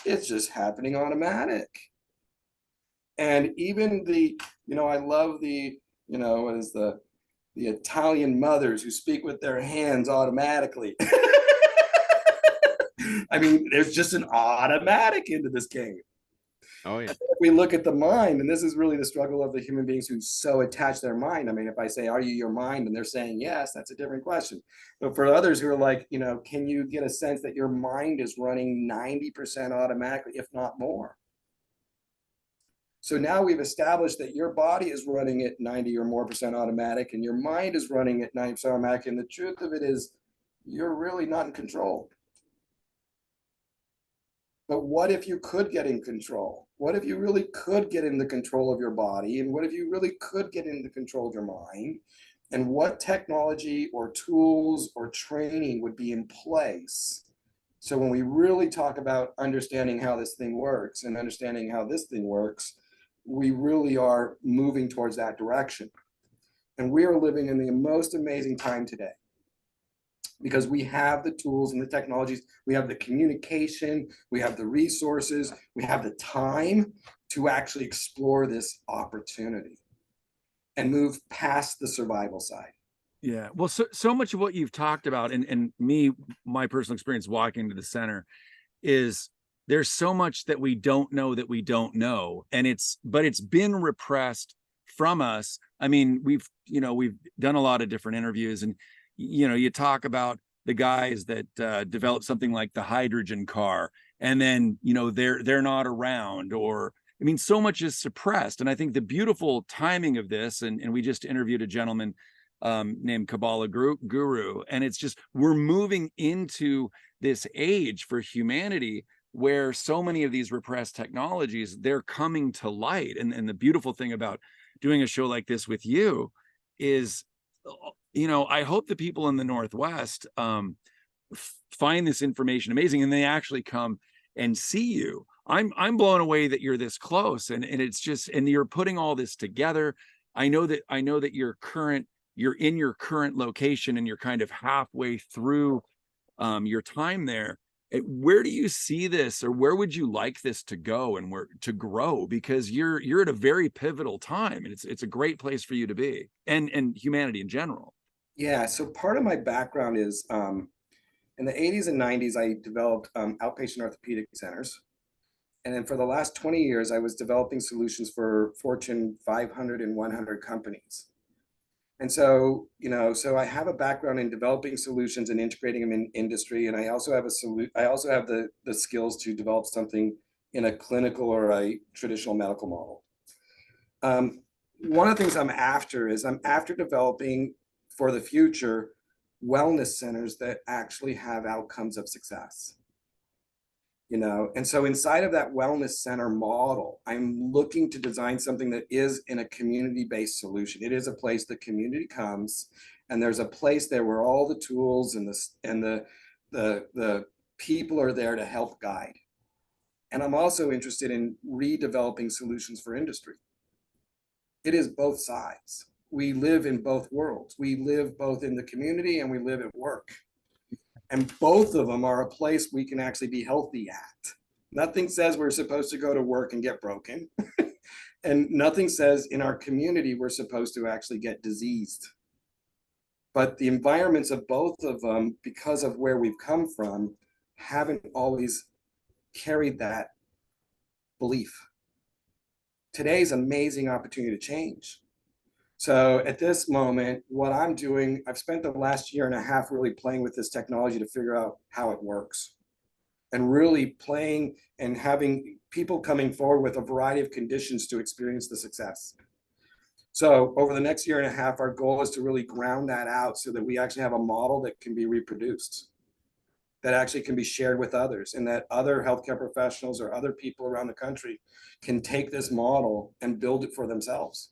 it's just happening automatic. And even I love as the Italian mothers who speak with their hands automatically. I mean, there's just an automatic into this game. Oh yeah. If we look at the mind, and this is really the struggle of the human beings who so attach their mind. I mean, if I say, are you your mind? And they're saying yes, that's a different question. But for others who are like, can you get a sense that your mind is running 90% automatically, if not more? So now we've established that your body is running at 90 or more percent automatic and your mind is running at 90% automatic. And the truth of it is you're really not in control. But what if you could get in control? What if you really could get in the control of your body? And what if you really could get in the control of your mind? And what technology or tools or training would be in place? So when we really talk about understanding how this thing works and understanding how this thing works, we really are moving towards that direction. And we are living in the most amazing time today because we have the tools and the technologies, we have the communication, we have the resources, we have the time to actually explore this opportunity and move past the survival side. Yeah. Well, so much of what you've talked about and my personal experience walking to the center is there's so much that we don't know that we don't know. And it's been repressed from us. I mean, we've done a lot of different interviews and, you talk about the guys that develop something like the hydrogen car and then, they're not around or, I mean, so much is suppressed. And I think the beautiful timing of this, and we just interviewed a gentleman named Kabbalah Guru. And it's just, we're moving into this age for humanity where so many of these repressed technologies, they're coming to light. And the beautiful thing about doing a show like this with you is, I hope the people in the Northwest find this information amazing and they actually come and see you. I'm blown away that you're this close and it's just, and you're putting all this together. I know that you're in your current location and you're kind of halfway through your time there. Where do you see this, or where would you like this to go and where to grow? Because you're at a very pivotal time, and it's a great place for you to be, and humanity in general. Yeah. So part of my background is in the 80s and 90s, I developed outpatient orthopedic centers. And then for the last 20 years, I was developing solutions for Fortune 500 and 100 companies. And so, so I have a background in developing solutions and integrating them in industry. And I also have the skills to develop something in a clinical or a traditional medical model. One of the things I'm after developing for the future wellness centers that actually have outcomes of success. And so inside of that wellness center model, I'm looking to design something that is in a community-based solution. It is a place the community comes, and there's a place there where all the tools and the people are there to help guide. And I'm also interested in redeveloping solutions for industry. It is both sides. We live in both worlds. We live both in the community and we live at work. And both of them are a place we can actually be healthy at. Nothing says we're supposed to go to work and get broken. And nothing says in our community we're supposed to actually get diseased. But the environments of both of them, because of where we've come from, haven't always carried that belief. Today's amazing opportunity to change. So at this moment, what I'm doing, I've spent the last year and a half really playing with this technology to figure out how it works. And really playing and having people coming forward with a variety of conditions to experience the success. So over the next year and a half, our goal is to really ground that out so that we actually have a model that can be reproduced, that actually can be shared with others, and that other healthcare professionals or other people around the country can take this model and build it for themselves.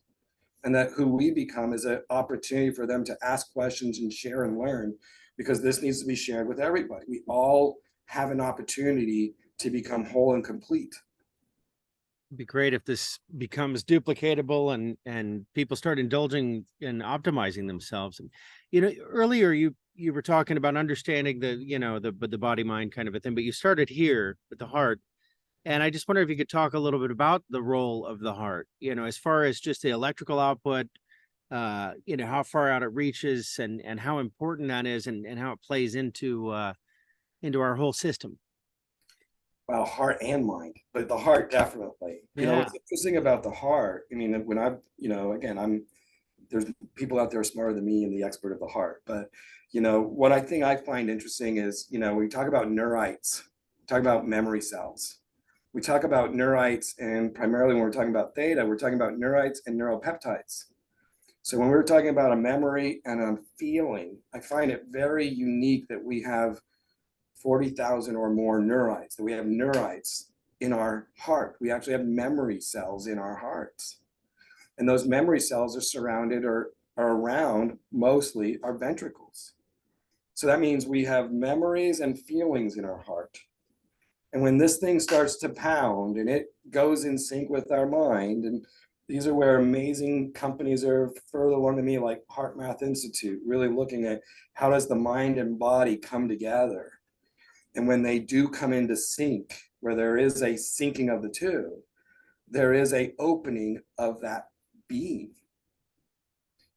And that who we become is an opportunity for them to ask questions and share and learn, because this needs to be shared with everybody. We all have an opportunity to become whole and complete. It'd be great if this becomes duplicatable and people start indulging and optimizing themselves. And earlier you were talking about understanding the body mind kind of a thing, but you started here with the heart. And I just wonder if you could talk a little bit about the role of the heart, as far as just the electrical output, how far out it reaches and how important that is and how it plays into our whole system. Well, heart and mind, but the heart definitely. What's interesting about the heart, I mean, when again, there's people out there smarter than me and the expert of the heart, but what I find interesting is, we talk about neurites, we talk about memory cells. We talk about neurites, and primarily when we're talking about theta, we're talking about neurites and neuropeptides. So when we're talking about a memory and a feeling, I find it very unique that we have 40,000 or more neurites, that we have neurites in our heart. We actually have memory cells in our hearts. And those memory cells are surrounded or are around mostly our ventricles. So that means we have memories and feelings in our heart. And when this thing starts to pound and it goes in sync with our mind, and these are where amazing companies are further along than me, like Heart Math Institute, really looking at how does the mind and body come together. And when they do come into sync, where there is a syncing of the two, there is a opening of that being.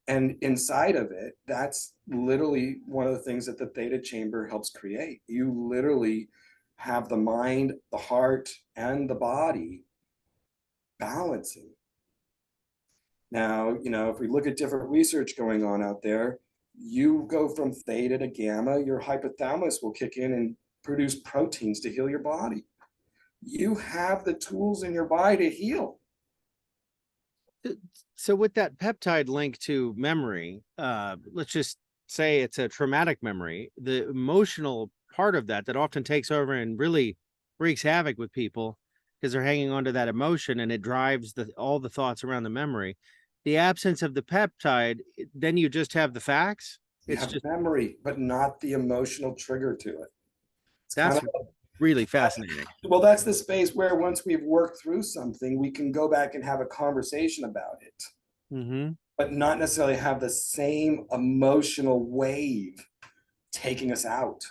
And inside of it, that's literally one of the things that the theta chamber helps create. You literally have the mind, the heart, and the body balancing. Now, if we look at different research going on out there, you go from theta to gamma, your hypothalamus will kick in and produce proteins to heal your body. You have the tools in your body to heal. So with that peptide link to memory, let's just say it's a traumatic memory, the emotional part of that often takes over and really wreaks havoc with people because they're hanging on to that emotion and it drives all the thoughts around the memory. The absence of the peptide, then you just have the facts. It's just memory, but not the emotional trigger to it. That's really fascinating. Well, that's the space where once we've worked through something, we can go back and have a conversation about it, but not necessarily have the same emotional wave taking us out.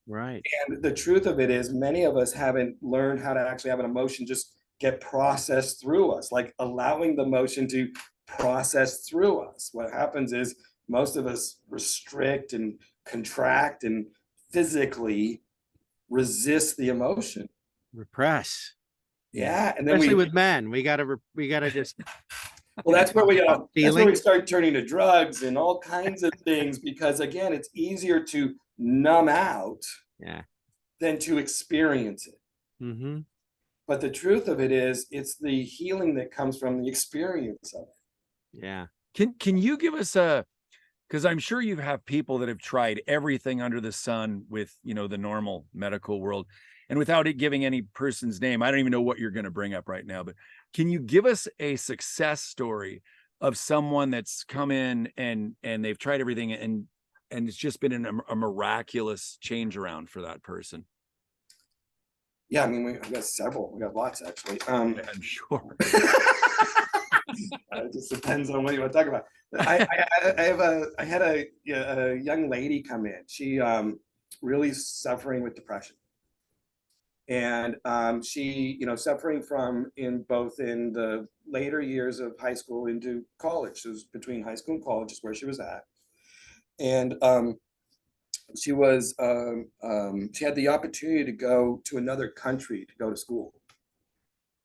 Right. And the truth of it is, many of us haven't learned how to actually have an emotion just get processed through us, like allowing the emotion to process through us. What happens is most of us restrict and contract and physically resist the emotion, repress. Yeah, and then especially with men, we gotta just. Well, that's where we start turning to drugs and all kinds of things, because again, it's easier to numb out, than to experience it. But the truth of it is, it's the healing that comes from the experience of it. Yeah. Can you give us because I'm sure you have people that have tried everything under the sun with, the normal medical world, and without it giving any person's name, I don't even know what you're going to bring up right now, but can you give us a success story of someone that's come in and they've tried everything and it's just been a miraculous change around for that person? Yeah, I mean, we got several. We got lots, actually. I'm sure. It just depends on what you want to talk about. I had a young lady come in. She really suffering with depression. And she, suffering from both in the later years of high school into college. So it was between high school and college is where she was at. And she had the opportunity to go to another country to go to school.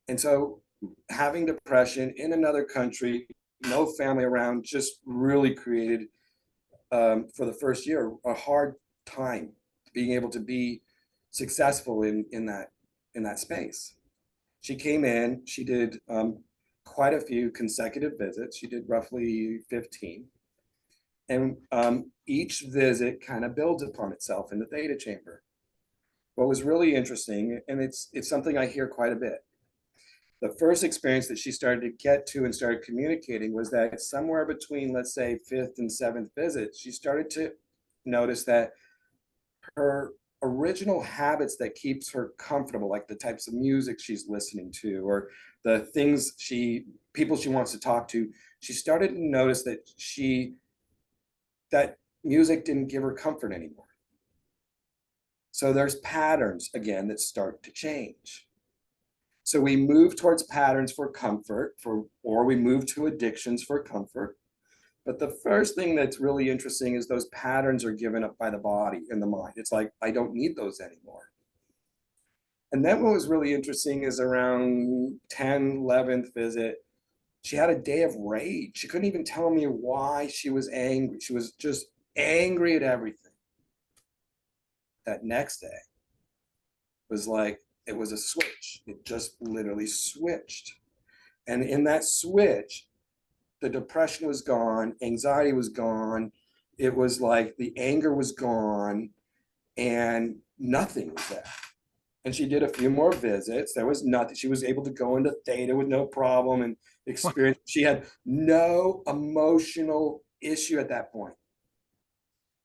And so having depression in another country, no family around, just really created, for the first year, a hard time being able to be successful in that space. She came in, she did quite a few consecutive visits. She did roughly 15. And each visit kind of builds upon itself in the theta chamber. What was really interesting, and it's something I hear quite a bit, the first experience that she started to get to and started communicating was that somewhere between, let's say, 5th and 7th visit, she started to notice that her original habits that keeps her comfortable, like the types of music she's listening to or the things people she wants to talk to, she started to notice that music didn't give her comfort anymore. So there's patterns again that start to change. So we move towards patterns for comfort, or we move to addictions for comfort. But the first thing that's really interesting is those patterns are given up by the body and the mind. It's like, I don't need those anymore. And then what was really interesting is around 10th, 11th visit, she had a day of rage. She couldn't even tell me why she was angry. She was just angry at everything. That next day was like, it was a switch. It just literally switched. And in that switch, the depression was gone, anxiety was gone. It was like the anger was gone and nothing was there. And she did a few more visits. There was nothing. She was able to go into theta with no problem and experience. She had no emotional issue at that point.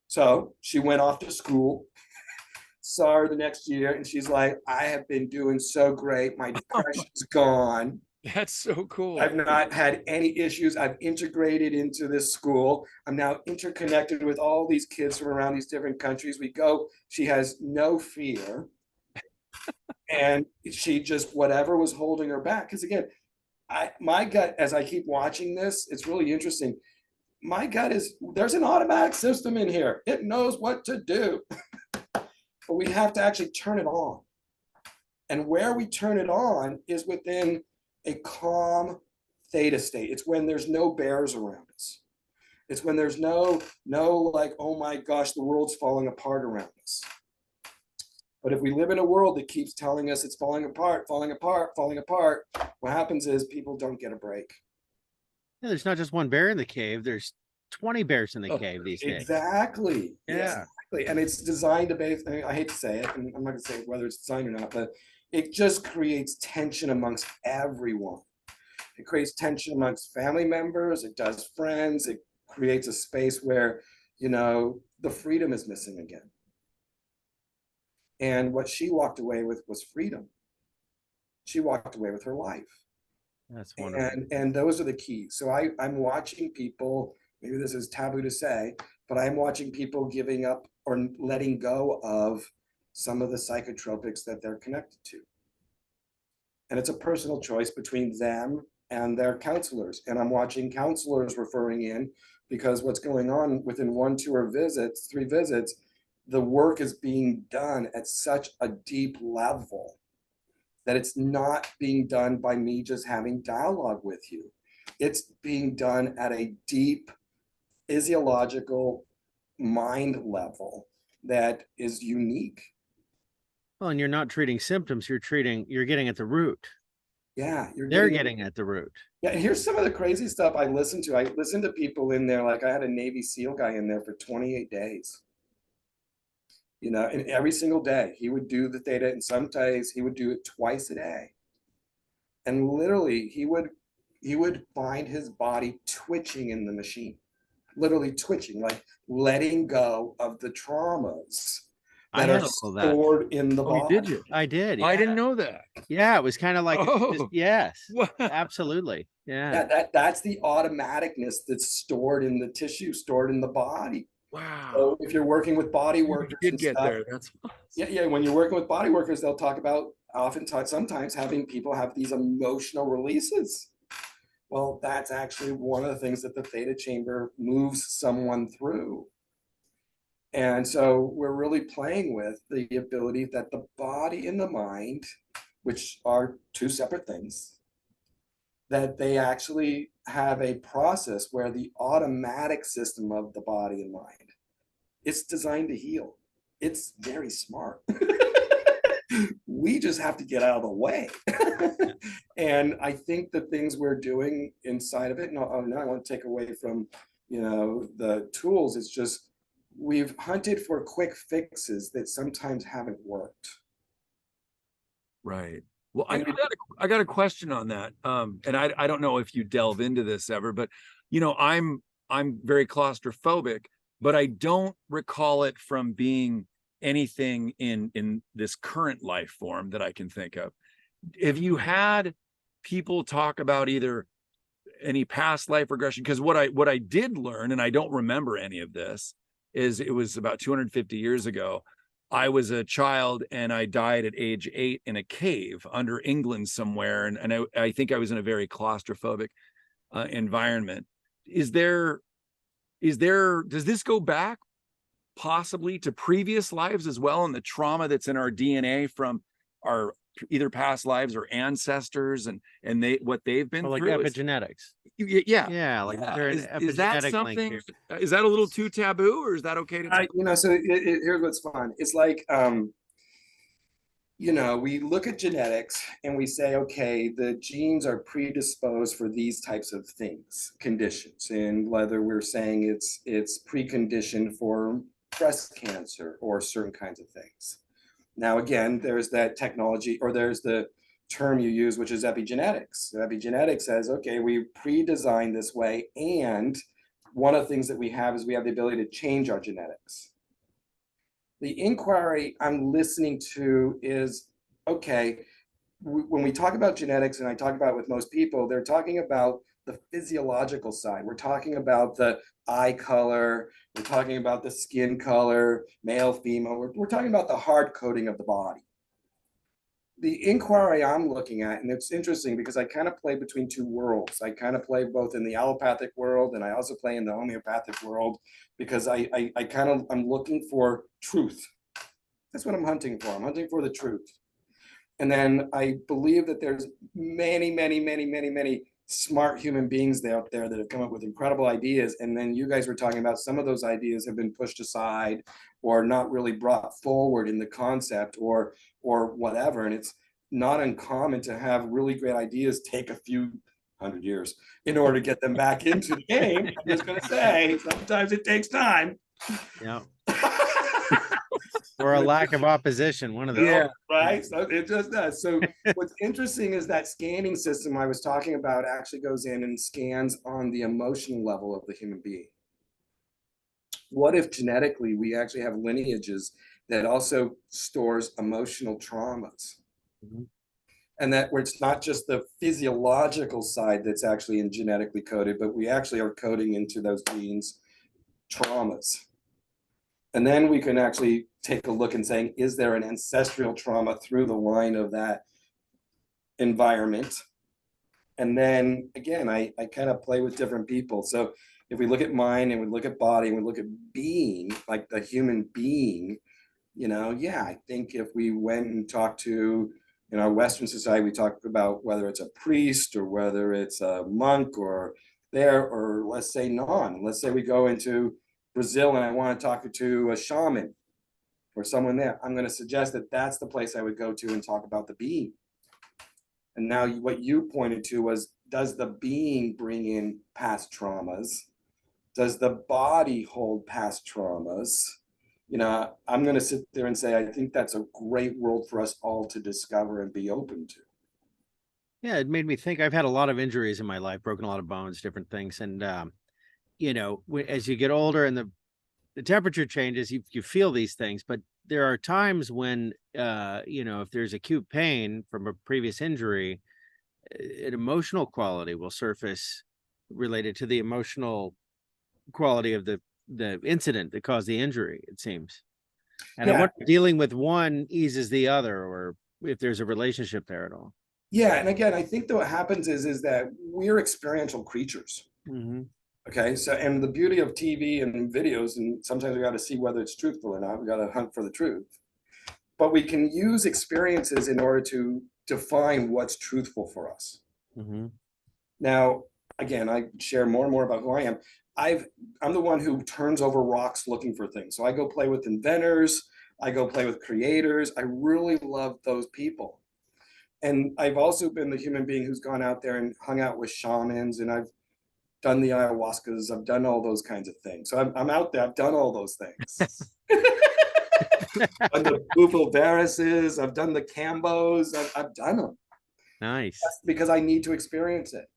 So she went off to school, saw her the next year, and she's like, I have been doing so great. My depression's gone. That's so cool. I've not had any issues. I've integrated into this school. I'm now interconnected with all these kids from around these different countries. We go, she has no fear. And she just, whatever was holding her back. Because again, my gut, as I keep watching this, it's really interesting. My gut is, there's an automatic system in here. It knows what to do. But we have to actually turn it on. And where we turn it on is within a calm theta state. It's when there's no bears around us. It's when there's no like, oh my gosh, the world's falling apart around us. But if we live in a world that keeps telling us it's falling apart, falling apart, falling apart, what happens is people don't get a break. Yeah, there's not just one bear in the cave. There's 20 bears in the cave these days. Exactly. Yeah. Exactly. And it's designed to base, I hate to say it, and I'm not going to say whether it's designed or not, but it just creates tension amongst everyone. It creates tension amongst family members. It does friends. It creates a space where, the freedom is missing again. And what she walked away with was freedom. She walked away with her life. That's wonderful. And those are the keys. So I'm watching people, maybe this is taboo to say, but I'm watching people giving up or letting go of some of the psychotropics that they're connected to. And it's a personal choice between them and their counselors. And I'm watching counselors referring in because what's going on within 1, 2, or 3 visits, the work is being done at such a deep level that it's not being done by me just having dialogue with you. It's being done at a deep physiological mind level that is unique. Well, and you're not treating symptoms, you're getting at the root. Yeah, they're getting at the root. Yeah, and here's some of the crazy stuff I listened to. I listened to people in there, like I had a Navy SEAL guy in there for 28 days. And every single day he would do the theta, and some days he would do it twice a day. And literally he would find his body twitching in the machine, literally twitching, like letting go of the traumas that are stored in the body. Did you? I did. I didn't know that. Yeah, it was kind of like, yes, Wow. absolutely. Yeah. That's the automaticness that's stored in the tissue, stored in the body. Wow. So if you're working with body You workers did and get stuff, there. That's yeah, when you're working with body workers, they'll talk about oftentimes, sometimes having people have these emotional releases. Well, that's actually one of the things that the theta chamber moves someone through. And so we're really playing with the ability that the body and the mind, which are two separate things, that they actually have a process where the automatic system of the body and mind, it's designed to heal. It's very smart. We just have to get out of the way. And I think the things we're doing inside of it, no, I want to take away from, the tools. It's just, we've hunted for quick fixes that sometimes haven't worked. right. Well, And I got a question on that. And I don't know if you delve into this ever, but I'm very claustrophobic, but I don't recall it from being anything in this current life form that I can think of. Have you had people talk about either any past life regression? Because what I did learn, and I don't remember any of this, is it was about 250 years ago. I was a child and I died at age 8 in a cave under England somewhere, and I think I was in a very claustrophobic environment. Does this go back possibly to previous lives as well, and the trauma that's in our DNA from our either past lives or ancestors, and what they've been Like through? epigenetics. Yeah, Like yeah. there's an Is that epigenetic link something? here. Is that a little too taboo, or is that okay to talk? so here's what's fun. It's like, we look at genetics and we say, okay, the genes are predisposed for these types of things, conditions, and whether we're saying it's preconditioned for breast cancer or certain kinds of things. Now, again, there's that technology, or there's the term you use, which is epigenetics. So epigenetics says, okay, we pre-designed this way, and one of the things that we have is we have the ability to change our genetics. The inquiry I'm listening to is, okay, when we talk about genetics, and I talk about it with most people, they're talking about the physiological side. We're talking about the eye color, we're talking about the skin color, male, female, we're talking about the hard coding of the body. The inquiry I'm looking at, and it's interesting because I kind of play between two worlds. I kind of play both in the allopathic world, and I also play in the homeopathic world, because I'm looking for truth. That's what I'm hunting for. I'm hunting for the truth. And then I believe that there's many, many, many, many, many smart human beings out there that have come up with incredible ideas. And then you guys were talking about some of those ideas have been pushed aside or not really brought forward in the concept or whatever. And it's not uncommon to have really great ideas take a few 100 years in order to get them back into the game. I'm just going to say, sometimes it takes time. Yeah. Or a lack of opposition, one of those. Yeah, right. So it just does. So what's interesting is that scanning system I was talking about actually goes in and scans on the emotional level of the human being. What if genetically we actually have lineages that also stores emotional traumas? Mm-hmm. And that where it's not just the physiological side that's actually in genetically coded, but we actually are coding into those genes traumas. And then we can actually take a look and saying, is there an ancestral trauma through the line of that environment? And then again, I kind of play with different people. So if we look at mind and we look at body and we look at being, like the human being, I think if we went and talked to, in our Western society, we talk about whether it's a priest or whether it's a monk or let's say non. Let's say we go into Brazil and I want to talk to a shaman or someone there. I'm going to suggest that that's the place I would go to and talk about the being. And now what you pointed to was, does the being bring in past traumas? Does the body hold past traumas? I'm going to sit there and say, I think that's a great world for us all to discover and be open to. Yeah, it made me think. I've had a lot of injuries in my life, broken a lot of bones, different things. And, as you get older and the temperature changes, you feel these things. But there are times when, if there's acute pain from a previous injury, an emotional quality will surface related to the emotional quality of the the incident that caused the injury, it seems. And I Yeah. wonder if dealing with one eases the other, or if there's a relationship there at all. Yeah, and again, I think that what happens is that we're experiential creatures. Okay, so and the beauty of TV and videos, and sometimes we got to see whether it's truthful or not. We got to hunt for the truth. But we can use experiences in order to define what's truthful for us. Now, again, I share more and more about who I am. I'm the one who turns over rocks looking for things. So I go play with inventors, I go play with creators. I really love those people. And I've also been the human being who's gone out there and hung out with shamans, and I've done the ayahuascas, I've done all those kinds of things. So I'm out there, I've done all those things. I've done the Bufalvarises, I've done the Cambos, I've done them. Nice. That's because I need to experience it.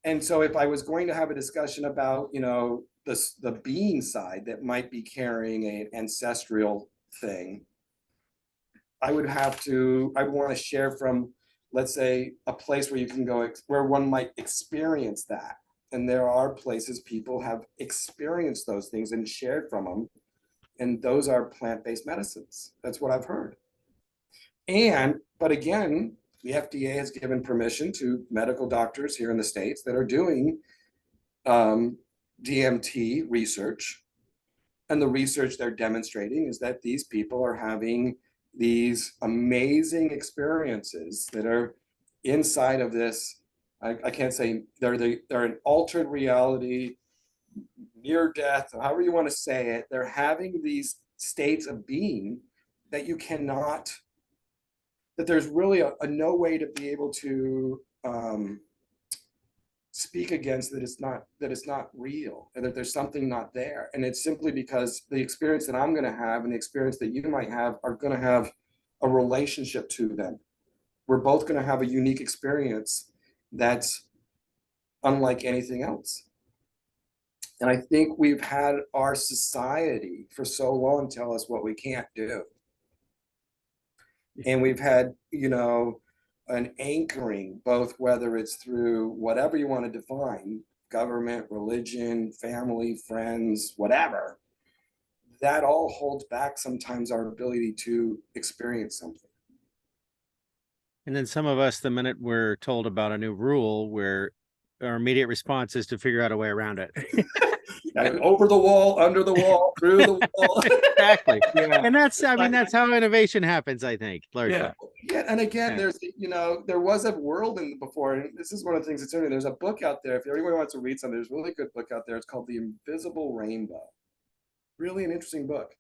And so if I was going to have a discussion about, you know, the being side that might be carrying an ancestral thing, I would want to share from, let's say, a place where you can go, where one might experience that. And there are places people have experienced those things and shared from them. And those are plant-based medicines. That's what I've heard. But again, the FDA has given permission to medical doctors here in the States that are doing DMT research. And the research they're demonstrating is that these people are having these amazing experiences that are inside of this. I can't say they're an altered reality, near death, however you want to say it. They're having these states of being that you cannot, that there's really a no way to be able to speak against, that it's not real, and that there's something not there. And it's simply because the experience that I'm going to have and the experience that you might have are going to have a relationship to them. We're both going to have a unique experience that's unlike anything else. And I think we've had our society for so long tell us what we can't do. And we've had, you know, an anchoring, both whether it's through whatever you want to define, government, religion, family, friends, whatever, that all holds back sometimes our ability to experience something. And then some of us, the minute we're told about a new rule, where our immediate response is to figure out a way around it. Over the wall, under the wall, through the wall. Exactly. Yeah. And that's, I mean, that's how innovation happens, I think. Largely. Yeah. And again, there's, you know, there was a world in before, and this is one of the things that's interesting. There's a book out there. If anyone wants to read something, there's a really good book out there. It's called The Invisible Rainbow. Really an interesting book.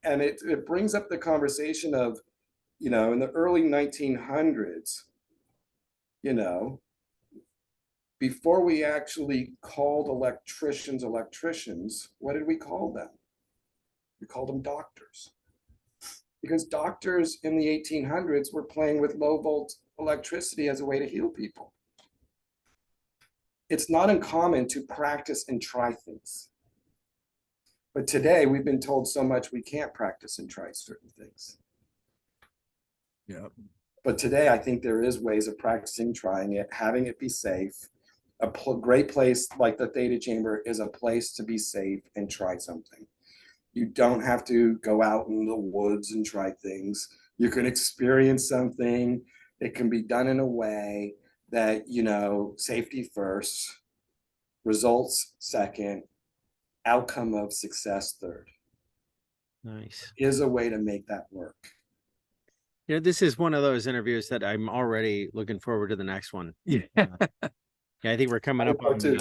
And it brings up the conversation of, you know, in the early 1900s, you know, before we actually called electricians, what did we call them? We called them doctors. Because doctors in the 1800s were playing with low volt electricity as a way to heal people. It's not uncommon to practice and try things. But today we've been told so much we can't practice and try certain things. Yeah. But today I think there is ways of practicing, trying it, having it be safe. A great place like the Theta Chamber is a place to be safe and try something. You don't have to go out in the woods and try things. You can experience something. It can be done in a way that, you know, safety first, results second, outcome of success third. Nice. Is a way to make that work. You know, this is one of those interviews that I'm already looking forward to the next one. Yeah. Yeah, I think we're coming up on an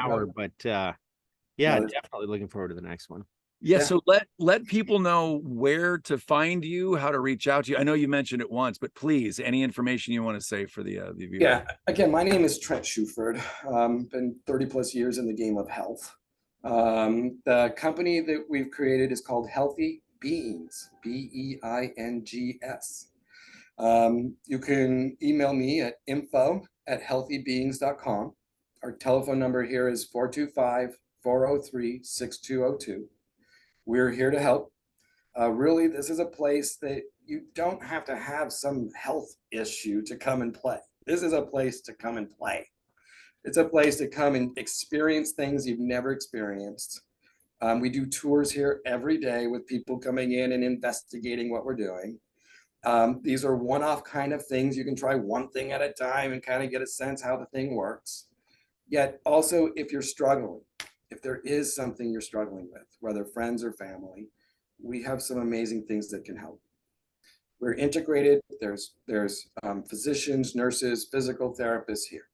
hour, but definitely looking forward to the next one. Yeah, so let people know where to find you, how to reach out to you. I know you mentioned it once, but please, any information you want to say for the viewer. Yeah, again, my name is Trent Shuford. Been 30 plus years in the game of health. The company that we've created is called Healthy Beings, BEINGS. You can email me at info@healthybeings.com. Our telephone number here is 425-403-6202. We're here to help. Really, this is a place that you don't have to have some health issue to come and play. This is a place to come and play. It's a place to come and experience things you've never experienced. We do tours here every day with people coming in and investigating what we're doing. These are one-off kind of things. You can try one thing at a time and kind of get a sense how the thing works. Yet also, if you're struggling, if there is something you're struggling with, whether friends or family, we have some amazing things that can help. We're integrated. There's physicians, nurses, physical therapists here.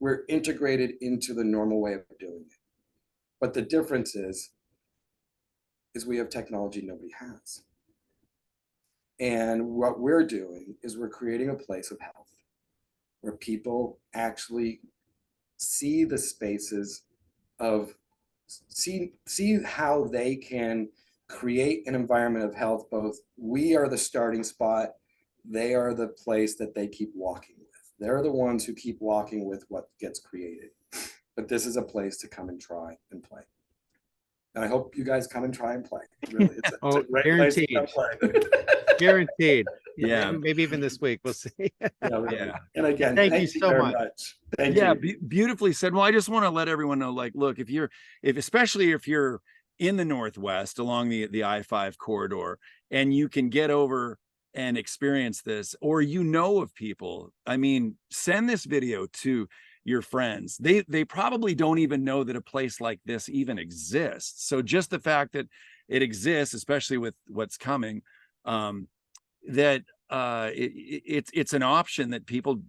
We're integrated into the normal way of doing it. But the difference is we have technology nobody has. And what we're doing is we're creating a place of health where people actually see the spaces of, see how they can create an environment of health. Both we are the starting spot, they are the place that they keep walking with. They're the ones who keep walking with what gets created. But this is a place to come and try and play. And I hope you guys come and try and play. Really, it's a great place to come play. Guaranteed. Yeah. Maybe even this week. We'll see. Yeah, really. Yeah. And again, Thank you so very much. Thank Yeah, you. beautifully said. Well, I just want to let everyone know, like, look, especially if you're in the Northwest along the I-5 corridor, and you can get over and experience this, or of people, I mean, send this video to your friends. They probably don't even know that a place like this even exists. So just the fact that it exists, especially with what's coming, that it's an option that people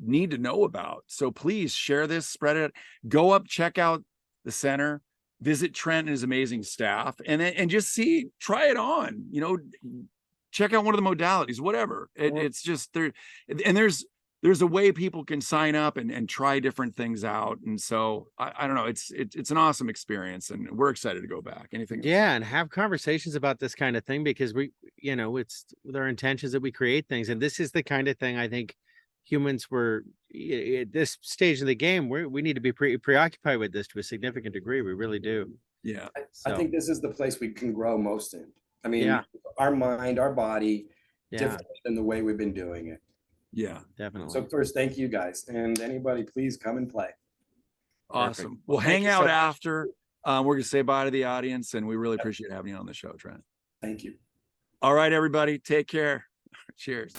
need to know about. So please share this, spread it, go up, check out the center, visit Trent and his amazing staff, and just try it on, check out one of the modalities, whatever. It's just there. And there's a way people can sign up and try different things out. And so I don't know, it's an awesome experience, and we're excited to go back. Anything else? Yeah, and have conversations about this kind of thing, because it's with our intentions that we create things. And this is the kind of thing I think humans were at this stage of the game, we need to be preoccupied with this to a significant degree. We really do. Yeah. I think this is the place we can grow most in. I mean, Yeah. Our mind, our body, Yeah, different than the way we've been doing it. Yeah. definitely. So first, thank you guys, and anybody, please come and play. Awesome. Perfect. We'll Thank hang you so out much. after. We're going to say bye to the audience, and we really appreciate having you on the show, Trent. Thank you. All right, everybody, take care. Cheers.